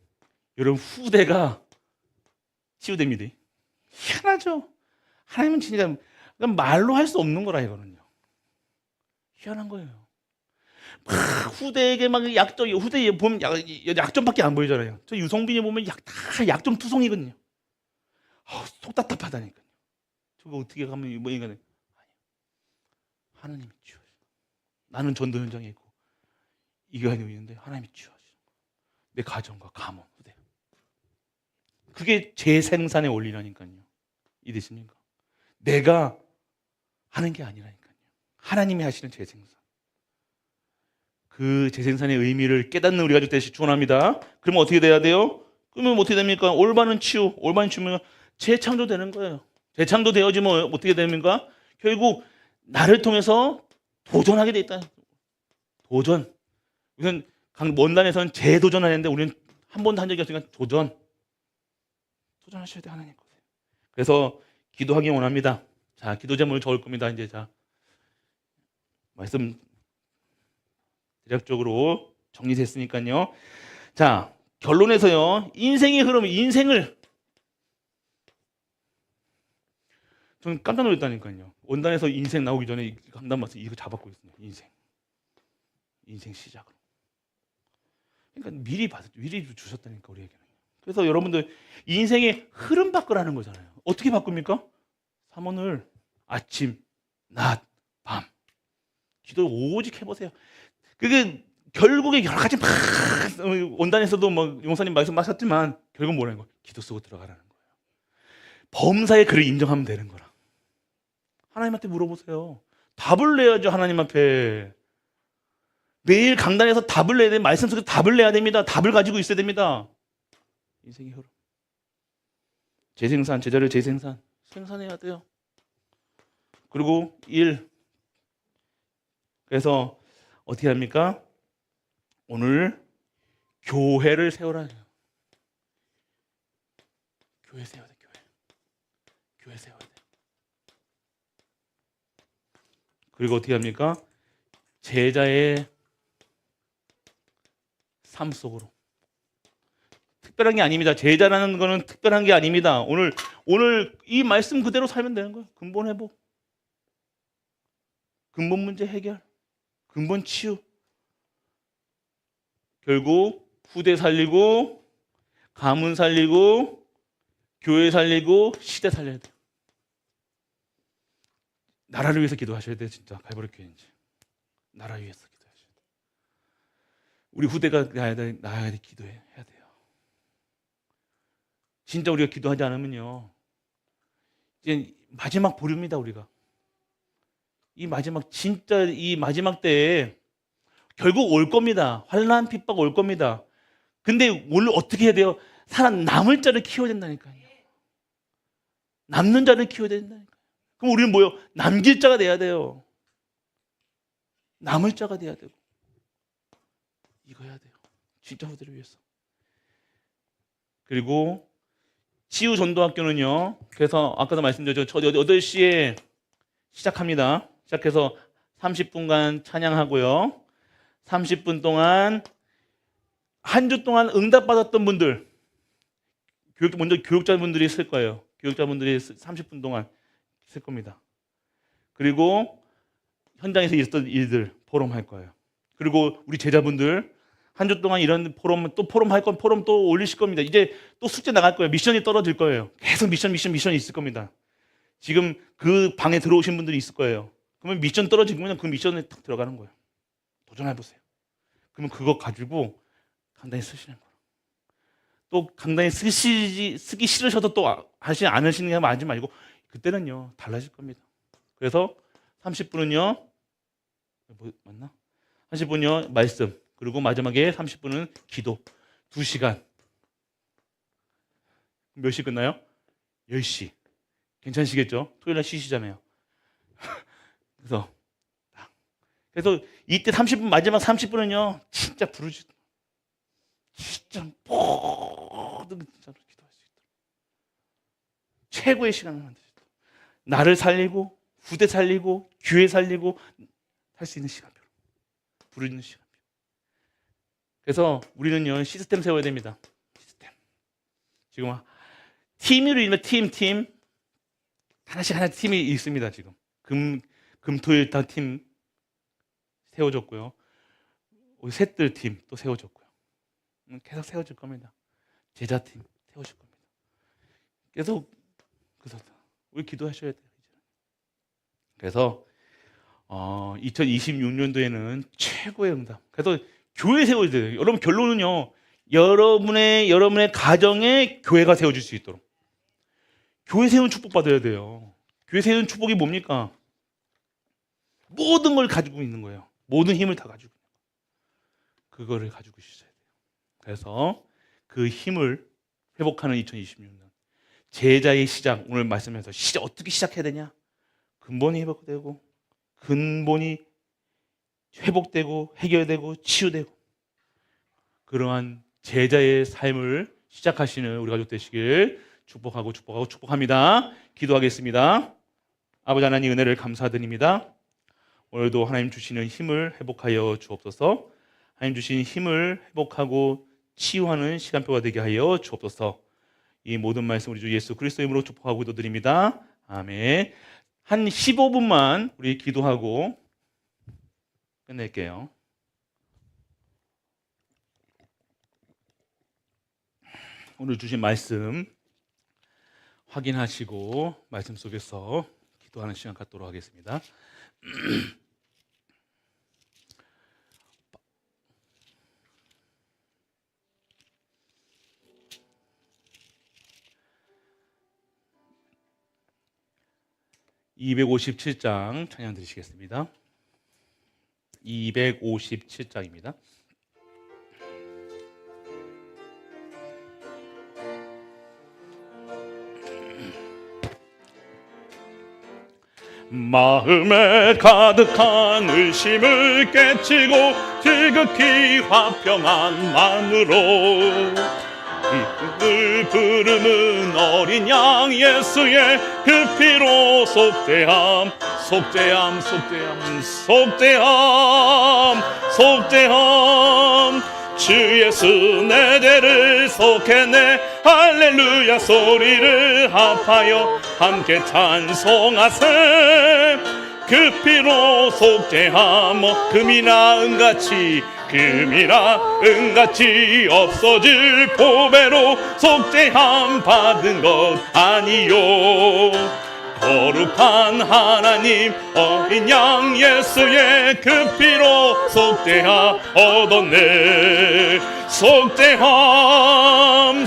여러분 후대가 치유됩니다. 희한하죠? 하나님은 진짜 말로 할 수 없는 거라 이거는요. 희한한 거예요. 막 후대에게 막 약점, 후대에 보면 약점밖에 안 보이잖아요. 저 유성빈이 보면 다 약점 투성이거든요. 속 답답하다니까요. 저거 어떻게 가면 뭐 인간은 하나님이 치워줘. 나는 전도 현장에 있고 이게 아니고 있는데 하나님이 치워줘. 내 가정과 가문, 후대. 그게 재생산의 원리라니까요. 이해되십니까? 내가 하는 게 아니라니까요. 하나님이 하시는 재생산. 그 재생산의 의미를 깨닫는 우리가 되시 축원합니다. 그러면 어떻게 돼야 돼요? 그러면 어떻게 됩니까? 올바른 치유면 재창조되는 거예요. 재창조되어지면 어떻게 됩니까? 결국 나를 통해서 도전하게 돼 있다. 도전. 우선 원단에서는 재도전하는데 우리는 한 번도 한 적이 없으니까 도전하셔야 돼 하나님 거세요. 그래서 기도하기 원합니다. 자, 기도 제목을 적을 겁니다. 이제 자 말씀 대략적으로 정리됐으니까요. 자, 결론에서요. 인생의 흐름, 인생을 저는 깜짝 놀랐다니까요. 원단에서 인생 나오기 전에 강단 맞서 이거 잡았고 있습니다. 인생 시작을. 그러니까 미리 주셨다니까 우리에게는. 그래서 여러분들 인생의 흐름 바꾸라는 거잖아요. 어떻게 바꿉니까? 삼원을 아침, 낮, 밤 기도 오직 해보세요. 그게 결국에 여러 가지 막 원단에서도 뭐 용사님 말씀하셨지만 결국 뭐라는 거예요? 기도 쓰고 들어가라는 거예요. 범사의 그를 인정하면 되는 거라. 하나님한테 물어보세요. 답을 내야죠. 하나님 앞에. 매일 강단에서 답을 내야 돼. 말씀 속에서 답을 내야 됩니다. 답을 가지고 있어야 됩니다. 인생의 흐름. 재생산, 제자를 생산해야 돼요. 그리고 그래서 어떻게 합니까? 오늘 교회를 세워라. 교회 세워야 돼. 교회 세워야 돼. 그리고 어떻게 합니까? 제자의 삶 속으로. 특별한 게 아닙니다. 제자라는 거는 특별한 게 아닙니다. 오늘 이 말씀 그대로 살면 되는 거예요. 근본 회복, 근본 문제 해결, 근본 치유. 결국 후대 살리고, 가문 살리고, 교회 살리고, 시대 살려야 돼요. 나라를 위해서 기도하셔야 돼요. 진짜 갈보리 교회인지 나라 위해서 기도하셔야 돼요. 우리 후대가 나아야 돼. 기도해야 돼요. 진짜 우리가 기도하지 않으면요, 이제 마지막 보류입니다. 우리가 이 마지막 때에 결국 올 겁니다. 환난 핍박 올 겁니다. 근데 오늘 어떻게 해야 돼요? 남을 자를 키워야 된다니까요. 남는 자를 키워야 된다니까요. 그럼 우리는 뭐요? 남길 자가 돼야 돼요. 남을 자가 돼야 되고 이거 해야 돼요. 진짜 후대를 위해서. 그리고 치유 전도학교는요. 그래서 아까도 말씀드렸죠. 저 8시에 시작합니다. 시작해서 30분간 찬양하고요. 30분 동안 한 주 동안 응답받았던 분들, 먼저 교육자분들이 있을 거예요. 교육자분들이 30분 동안 있을 겁니다. 그리고 현장에서 있었던 일들 포럼 할 거예요. 그리고 우리 제자분들 한 주 동안 이런 포럼 할 건 포럼 또 올리실 겁니다. 이제 또 숙제 나갈 거예요. 미션이 떨어질 거예요. 계속 미션이 있을 겁니다. 지금 그 방에 들어오신 분들이 있을 거예요. 그러면 미션 떨어지면 그 미션에 탁 들어가는 거예요. 도전해보세요. 그러면 그거 가지고 간단히 쓰시는 거예요. 또 간단히 쓰기 싫으셔도 또 하지 않으시는 게 하지 말고 그때는요 달라질 겁니다. 그래서 30분은요 맞나? 30분요 말씀, 그리고 마지막에 30분은 기도. 2시간. 몇 시 끝나요? 10시. 괜찮으시겠죠? 토요일날 쉬시잖아요. 그래서 이때 30분, 마지막 30분은요 진짜 부르지, 진짜 모든 기도할 수 있도록 최고의 시간을 만드시도록, 나를 살리고 후대 살리고 교회 살리고 할 수 있는 시간표, 부르는 시간표. 그래서 우리는요 시스템 세워야 됩니다. 시스템. 지금 팀으로 있는 팀 하나씩 팀이 있습니다. 지금 금토일 다 팀 세워졌고요. 우리 셋들 팀 또 세워졌고요. 계속 세워질 겁니다. 제자팀 세워질 겁니다. 계속 우리 기도하셔야 돼요. 그래서 2026년도에는 최고의 응답. 그래서 교회 세워야 돼요. 여러분 결론은요. 여러분의 가정에 교회가 세워질 수 있도록. 교회 세운 축복 받아야 돼요. 교회 세운 축복이 뭡니까? 모든 걸 가지고 있는 거예요. 모든 힘을 다 가지고 있는 거예요. 그거를 가지고 있어야 돼요. 그래서 그 힘을 회복하는 2026년 제자의 시작, 오늘 말씀에서 어떻게 시작해야 되냐? 근본이 회복되고, 근본이 회복되고 해결되고 치유되고, 그러한 제자의 삶을 시작하시는 우리 가족 되시길 축복합니다. 기도하겠습니다. 아버지 하나님, 은혜를 감사드립니다. 오늘도 하나님 주시는 힘을 회복하여 주옵소서. 하나님 주신 힘을 회복하고 치유하는 시간표가 되게 하여 주옵소서. 이 모든 말씀 우리 주 예수 그리스도 이름으로 축복하고 기도드립니다. 아멘. 한 15분만 우리 기도하고 끝낼게요. 오늘 주신 말씀 확인하시고 말씀 속에서 기도하는 시간 갖도록 하겠습니다. 257장 찬양 드리시겠습니다. 257장입니다. 마음에 가득한 의심을 깨치고 지극히 화평한 마음으로 기쁨을 부르는 어린 양 예수의 그 피로 속죄함 주 예수 내 죄를 속해내 할렐루야 소리를 합하여 함께 찬송하세. 그 피로 속죄함 금이나 은같이 없어질 보배로 속죄함 받은 것 아니요. 거룩한 하나님 어린 양 예수의 그 피로 속죄함 얻었네. 속죄함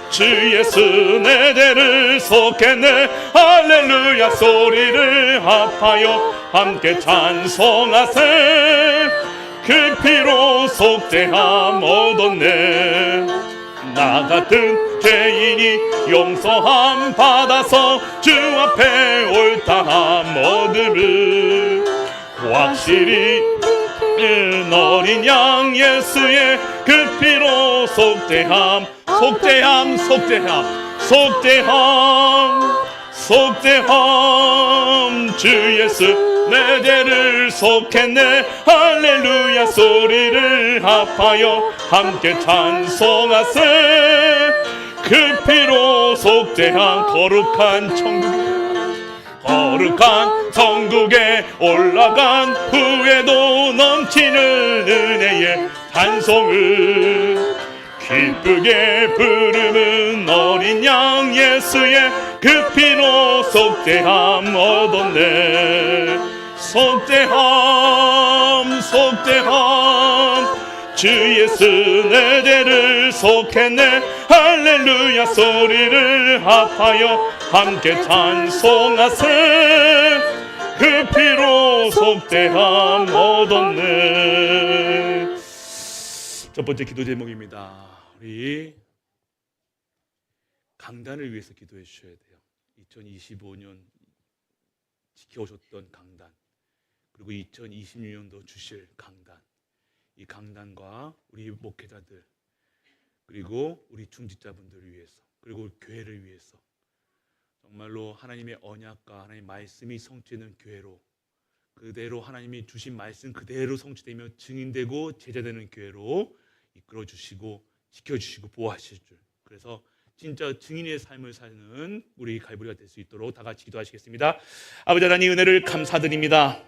주 예수 내 죄를 속해내 할렐루야 소리를 합하여 함께 찬송하세. 그 피로 속죄함 얻었네. 나 같은 죄인이 용서함 받아서 주 앞에 옳다함 얻음을 확실히 어린 양 예수의 그 피로 속죄함 속죄함 속죄함 속죄함 속죄함 주 예수 내 죄를 속했네 할렐루야 소리를 합하여 함께 찬송하세 그 피로 속죄한 거룩한 천국에 올라간 후에도 넘치는 은혜의 찬송을 기쁘게 부르는 어린 양 예수의 그 피로 속죄함 얻었네 속죄함 속죄함 주 예수 내 죄를 속했네 할렐루야 소리를 합하여 함께 찬송하세 그 피로 속죄함 얻었네. 첫 번째 기도 제목입니다. 우리 강단을 위해서 기도해 주셔야 돼요. 2025년 지켜오셨던 강단 그리고 2026년도 주실 강단 이 강단과 우리 목회자들 그리고 우리 중직자분들을 위해서 그리고 교회를 위해서 정말로 하나님의 언약과 하나님의 말씀이 성취되는 교회로 그대로 하나님이 주신 말씀 그대로 성취되며 증인되고 제자되는 교회로 이끌어주시고 지켜주시고 보호하실 줄 그래서 진짜 증인의 삶을 사는 우리 갈보리가 될 수 있도록 다 같이 기도하시겠습니다. 아버지 하나님 은혜를 감사드립니다.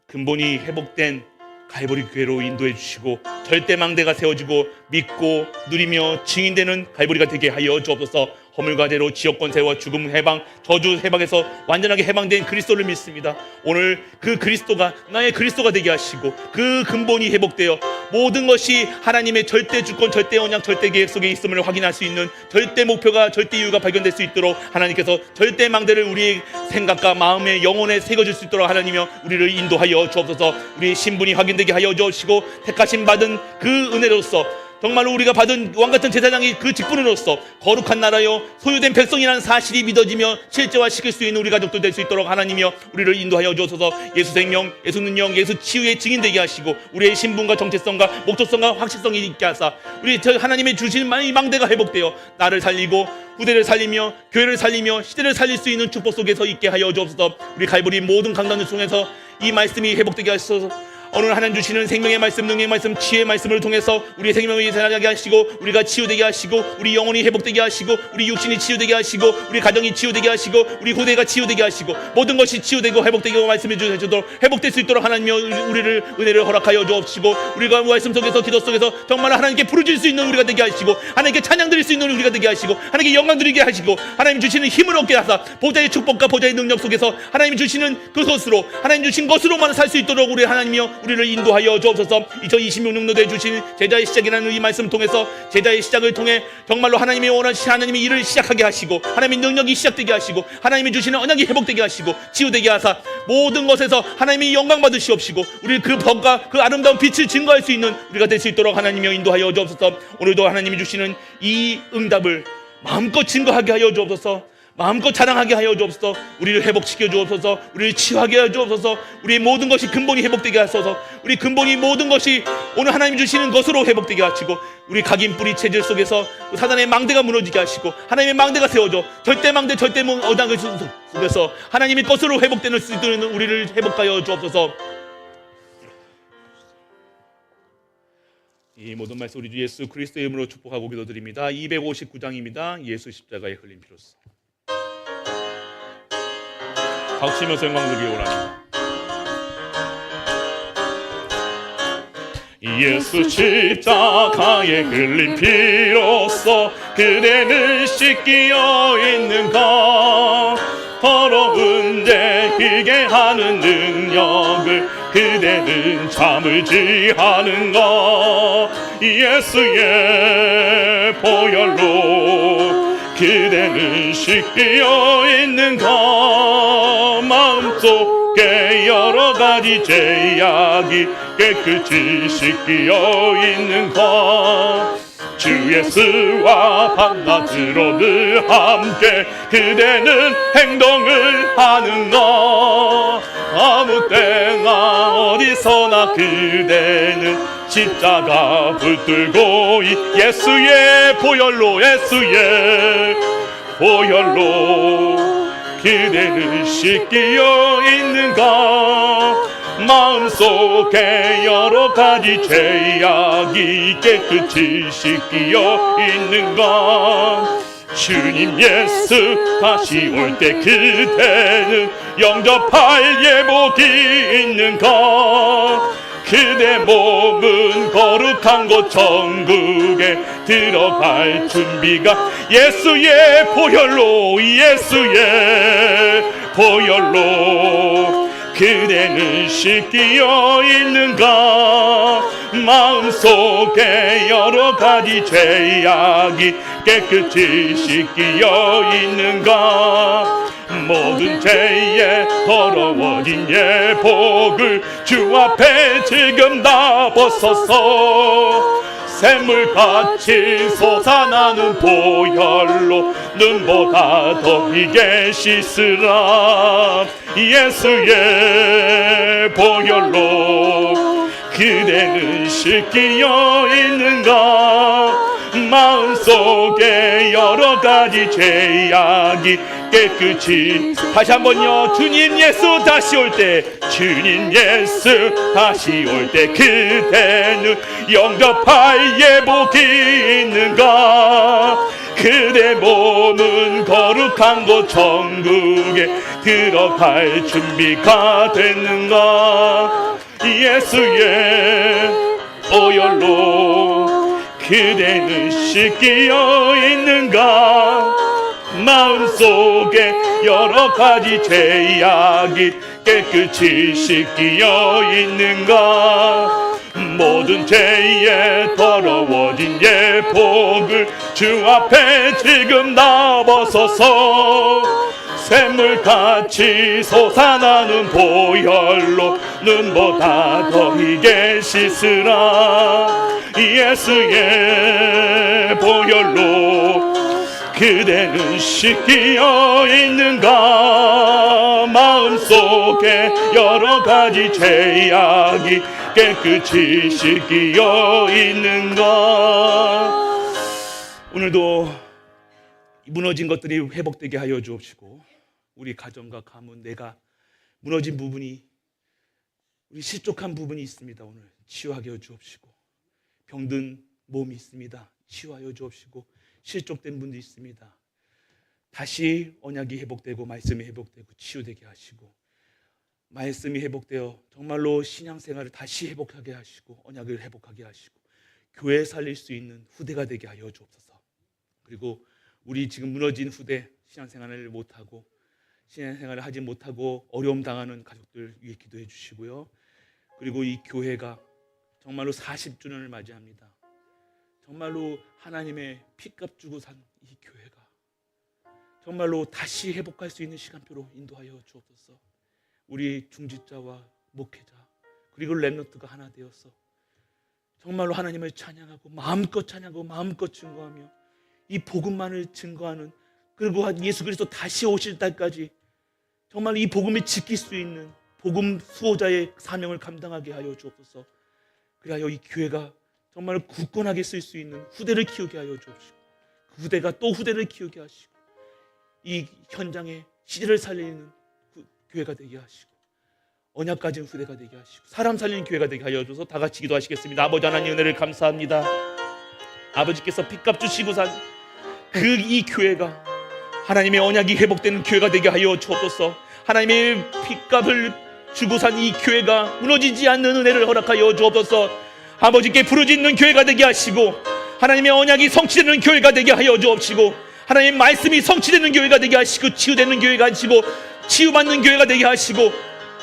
근본이 회복된 갈보리 교회로 인도해 주시고 절대 망대가 세워지고 믿고 누리며 증인되는 갈보리가 되게 하여 주옵소서. 허물과대로 지역권 세워 죽음 해방 저주 해방에서 완전하게 해방된 그리스도를 믿습니다. 오늘 그 그리스도가 나의 그리스도가 되게 하시고 그 근본이 회복되어 모든 것이 하나님의 절대 주권 절대 언약 절대 계획 속에 있음을 확인할 수 있는 절대 목표가 절대 이유가 발견될 수 있도록 하나님께서 절대 망대를 우리의 생각과 마음의 영혼에 새겨줄 수 있도록 하나님이여 우리를 인도하여 주옵소서. 우리의 신분이 확인되게 하여 주시고 택하심 받은 그 은혜로서 정말로 우리가 받은 왕같은 제사장이 그 직분으로서 거룩한 나라여 소유된 백성이라는 사실이 믿어지며 실제화시킬 수 있는 우리 가족도 될 수 있도록 하나님이여 우리를 인도하여 주옵소서. 예수 생명, 예수 능력, 예수 치유의 증인되게 하시고 우리의 신분과 정체성과 목적성과 확실성이 있게 하사 우리 하나님의 주신 이 망대가 회복되어 나를 살리고 후대를 살리며 교회를 살리며 시대를 살릴 수 있는 축복 속에서 있게 하여 주옵소서. 우리 갈보리 모든 강단을 통해서 이 말씀이 회복되게 하소서. 오늘 하나님 주시는 생명의 말씀, 능력의 말씀, 치유의 말씀을 통해서 우리의 생명이 살아나게 하시고 우리가 치유되게 하시고 우리 영혼이 회복되게 하시고 우리 육신이 치유되게 하시고 우리 가정이 치유되게 하시고 우리 후대가 치유되게 하시고 모든 것이 치유되고 회복되고 말씀해 주시도록 회복될 수 있도록 하나님여 우리를 은혜를 허락하여 주옵시고 우리가 말씀 속에서 기도 속에서 정말 하나님께 부르질 수 있는 우리가 되게 하시고 하나님께 찬양 드릴 수 있는 우리가 되게 하시고 하나님께 영광 드리게 하시고 하나님 주시는 힘을 얻게 하사 보좌의 축복과 보좌의 능력 속에서 하나님 주시는 그것으로 하나님 주신 것으로만 살 수 있도록 우리 하나님이여 우리를 인도하여 주옵소서. 2026년도에 주신 제자의 시작이라는 이 말씀을 통해서 제자의 시작을 통해 정말로 하나님이 원하시는 하나님의 일을 시작하게 하시고 하나님의 능력이 시작되게 하시고 하나님이 주시는 언약이 회복되게 하시고 치유되게 하사 모든 것에서 하나님이 영광 받으시옵시고 우리 그 법과 그 아름다운 빛을 증거할 수 있는 우리가 될 수 있도록 하나님이여 인도하여 주옵소서. 오늘도 하나님이 주시는 이 응답을 마음껏 증거하게 하여 주옵소서. 마음껏 자랑하게 하여 주옵소서. 우리를 회복시켜 주옵소서. 우리를 치유하게 하여 주옵소서. 우리의 모든 것이 근본이 회복되게 하소서. 우리 근본이 모든 것이 오늘 하나님 주시는 것으로 회복되게 하시고 우리 각인 뿌리 체질 속에서 사단의 망대가 무너지게 하시고 하나님의 망대가 세워져 절대 망대 절대 언약을 속에서 하나님의 것으로 회복되는 수 있는 우리를 회복하여 주옵소서. 이 모든 말씀 우리 주 예수 그리스도의 이름으로 축복하고 기도드립니다. 259장입니다. 예수 십자가에 흘린 피로써. 박치면서 영광 드리기 원합니다. 예수 십자가에 흘린 피로써 그대는 씻기어 있는가. 더러운 죄 희게 하는 능력을 그대는 참을지 하는가. 예수의 보혈로 그대는 씻기어 있는가. 마음속에 여러 가지 죄악이 깨끗이 씻기어 있는가. 주 예수와 밤낮으로 늘 함께 그대는 행동을 하는가. 아무 때나 어디서나 그대는 십자가 붙들고 예수의 보혈로 예수의 보혈로 그대는 씻기어 있는가. 마음속에 여러 가지 죄악이 깨끗이 씻기어 있는가. 주님 예수 다시 올 때 그대는 영접할 예복이 있는가. 그대 몸은 거룩한 곳 천국에 들어갈 준비가 예수의 보혈로 예수의 보혈로 그대는 씻기어 있는가. 마음속에 여러 가지 죄악이 깨끗이 씻기어 있는가. 모든 죄에 더러워진 예복을 주 앞에 지금 다 벗어서 샘물같이 솟아나는 보혈로 눈보다 더 희게 씻으라. 예수의 보혈로 그대는 씻기어 있는가. 마음속에 여러 가지 죄악이 깨끗이 다시 한번요. 주님 예수 다시 올 때 주님 예수 다시 올 때 그대는 영접할 예복이 있는가. 그대 몸은 거룩한 곳 천국에 들어갈 준비가 됐는가. 예수의 보혈로 그대는 씻기어 있는가. 마음속에 여러 가지 죄악이 깨끗이 씻기어 있는가. 모든 죄에 더러워진 예복을 주 앞에 지금 다 벗어서 샘물같이 솟아나는 보혈로 눈보다 더 희게 씻으라. 예수의 보혈로 그대는 씻기어 있는가. 마음속에 여러 가지 죄악이 깨끗이 씻기어 있는가. 오늘도 무너진 것들이 회복되게 하여 주옵시고, 우리 가정과 가문, 내가 무너진 부분이, 우리 실족한 부분이 있습니다. 오늘 치유하게 해 주옵시고, 병든 몸이 있습니다. 치유하여 주옵시고, 실족된 분도 있습니다. 다시 언약이 회복되고 말씀이 회복되고 치유되게 하시고, 말씀이 회복되어 정말로 신앙생활을 다시 회복하게 하시고 언약을 회복하게 하시고 교회 살릴 수 있는 후대가 되게 하여 주옵소서. 그리고 우리 지금 무너진 후대, 신앙생활을 못하고 신앙생활을 하지 못하고 어려움 당하는 가족들 위해 기도해 주시고요. 그리고 이 교회가 정말로 40주년을 맞이합니다. 정말로 하나님의 피값 주고 산 이 교회가 정말로 다시 회복할 수 있는 시간표로 인도하여 주옵소서. 우리 중직자와 목회자 그리고 렘넌트가 하나 되어서 정말로 하나님을 찬양하고 마음껏 찬양하고 마음껏 증거하며 이 복음만을 증거하는, 그리고 예수 그리스도 다시 오실 때까지 정말 이 복음을 지킬 수 있는 복음 수호자의 사명을 감당하게 하여 주옵소서. 그리하여 이 교회가 정말 굳건하게 쓸 수 있는 후대를 키우게 하여 주옵시고, 그 후대가 또 후대를 키우게 하시고, 이 현장에 시대를 살리는 교회가 되게 하시고, 언약 가진 후대가 되게 하시고, 사람 살리는 교회가 되게 하여 주셔서 다 같이 기도하시겠습니다. 아버지 하나님 은혜를 감사합니다. 아버지께서 피값 주시고 산 이 교회가 하나님의 언약이 회복되는 교회가 되게 하여 주옵소서. 하나님의 피값을 주고 산 이 교회가 무너지지 않는 은혜를 허락하여 주옵소서. 아버지께 부르짖는 교회가 되게 하시고, 하나님의 언약이 성취되는 교회가 되게 하여 주옵시고, 하나님의 말씀이 성취되는 교회가 되게 하시고, 치유되는 교회가 하시고, 치유받는 교회가 되게 하시고,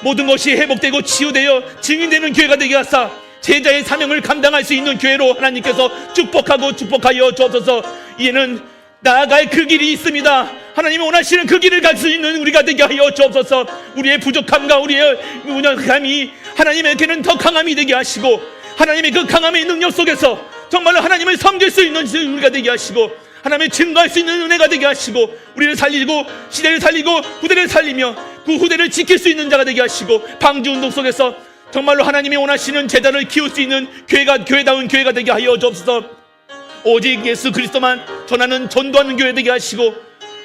모든 것이 회복되고 치유되어 증인되는 교회가 되게 하사 제자의 사명을 감당할 수 있는 교회로 하나님께서 축복하여 주옵소서. 이제는 나아갈 그 길이 있습니다. 하나님이 원하시는 그 길을 갈 수 있는 우리가 되게 하여 주옵소서. 우리의 부족함과 우리의 무능함이 하나님에게는 더 강함이 되게 하시고, 하나님의 그 강함의 능력 속에서 정말로 하나님을 섬길 수 있는 우리가 되게 하시고, 하나님의 증거할 수 있는 은혜가 되게 하시고, 우리를 살리고 시대를 살리고 후대를 살리며 그 후대를 지킬 수 있는 자가 되게 하시고, 방주운동 속에서 정말로 하나님이 원하시는 제자를 키울 수 있는 교회다운 교회가 되게 하여 주옵소서. 오직 예수 그리스도만 전하는 전도하는 교회 되게 하시고,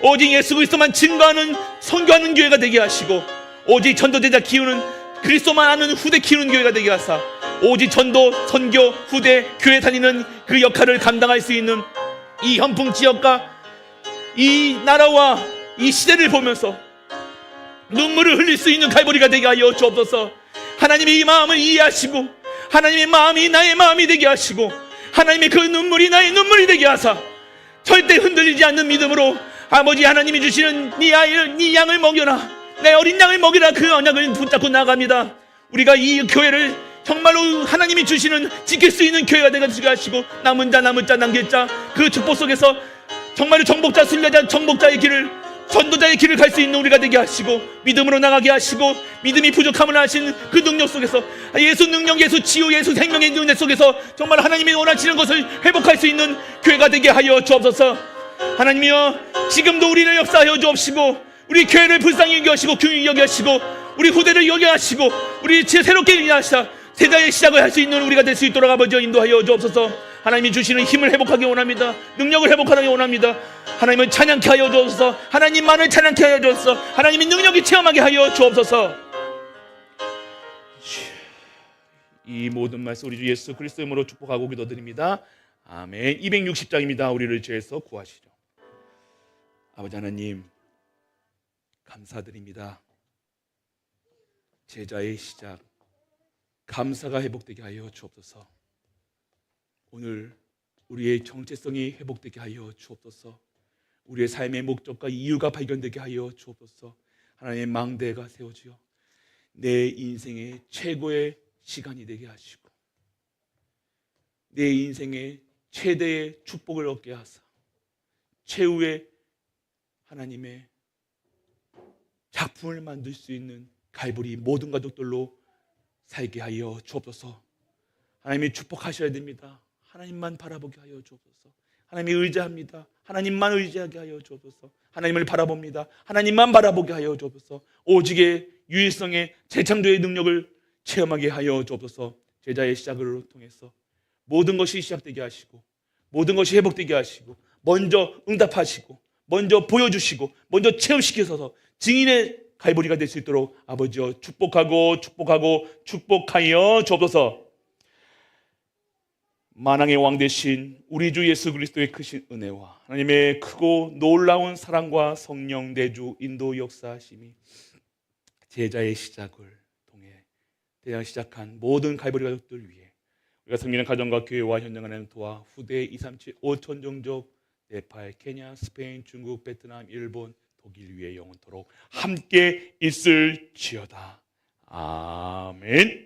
오직 예수 그리스도만 증거하는 선교하는 교회가 되게 하시고, 오직 전도제자 키우는 그리스도만 아는 후대 키우는 교회가 되게 하사, 오직 전도 선교 후대 교회 다니는 그 역할을 감당할 수 있는 이 현풍 지역과 이 나라와 이 시대를 보면서 눈물을 흘릴 수 있는 갈보리가 되게 하여 주옵소서. 하나님의 이 마음을 이해하시고, 하나님의 마음이 나의 마음이 되게 하시고, 하나님의 그 눈물이 나의 눈물이 되게 하사, 절대 흔들리지 않는 믿음으로 아버지 하나님이 주시는 네 양을 먹여라, 내 어린 양을 먹이라, 그 언약을 붙잡고 나갑니다. 우리가 이 교회를 정말로 하나님이 주시는 지킬 수 있는 교회가 되게 하시고, 남은 자 남길 자 그 축복 속에서 정말로 정복자 순례자 정복자의 길을, 전도자의 길을 갈 수 있는 우리가 되게 하시고, 믿음으로 나가게 하시고, 믿음이 부족함을 하신 그 능력 속에서 예수 능력, 예수 치유, 예수 생명의 은혜 속에서 정말 하나님이 원하시는 것을 회복할 수 있는 교회가 되게 하여 주옵소서. 하나님이여, 지금도 우리를 역사하여 주옵시고, 우리 교회를 불쌍히 여기시고 긍휼히 여기시고, 우리 후대를 여기하시고, 우리 새롭게 일하시사 세자의 시작을 할 수 있는 우리가 될 수 있도록 아버지 인도하여 주옵소서. 하나님이 주시는 힘을 회복하기 원합니다. 능력을 회복하기 원합니다. 하나님을 찬양케 하여 주옵소서. 하나님만을 찬양케 하여 주옵소서. 하나님의 능력이 체험하게 하여 주옵소서. 이 모든 말씀 우리 주 예수 그리스도의 이름으로 축복하고 기도드립니다. 아멘. 260장입니다. 우리를 죄에서 구하시죠. 아버지 하나님, 감사드립니다. 제자의 시작, 감사가 회복되게 하여 주옵소서. 오늘 우리의 정체성이 회복되게 하여 주옵소서. 우리의 삶의 목적과 이유가 발견되게 하여 주옵소서. 하나님의 망대가 세워지어 내 인생의 최고의 시간이 되게 하시고, 내 인생의 최대의 축복을 얻게 하사 최후의 하나님의 작품을 만들 수 있는 갈보리 모든 가족들로 살게 하여 주옵소서. 하나님이 축복하셔야 됩니다. 하나님만 바라보게 하여 주옵소서. 하나님이 의지합니다. 하나님만 의지하게 하여 주옵소서. 하나님을 바라봅니다. 하나님만 바라보게 하여 주옵소서. 오직의 유일성의 재창조의 능력을 체험하게 하여 주옵소서. 제자의 시작을 통해서 모든 것이 시작되게 하시고, 모든 것이 회복되게 하시고, 먼저 응답하시고, 먼저 보여주시고, 먼저 체험시키셔서 증인의 갈보리가 될 수 있도록 아버지여 축복하고 축복하여 주옵소서. 만왕의 왕 되신 우리 주 예수 그리스도의 크신 은혜와 하나님의 크고 놀라운 사랑과 성령 내주 인도 역사하심이 제자의 시작을 통해 대장 시작한 모든 갈보리 가족들 위해 우리가 섬기는 가정과 교회와 현장 하나님 도와 후대 237 5천 종족 네팔, 케냐, 스페인, 중국, 베트남, 일본, 독일 위에 영원토록 함께 있을지어다. 아멘.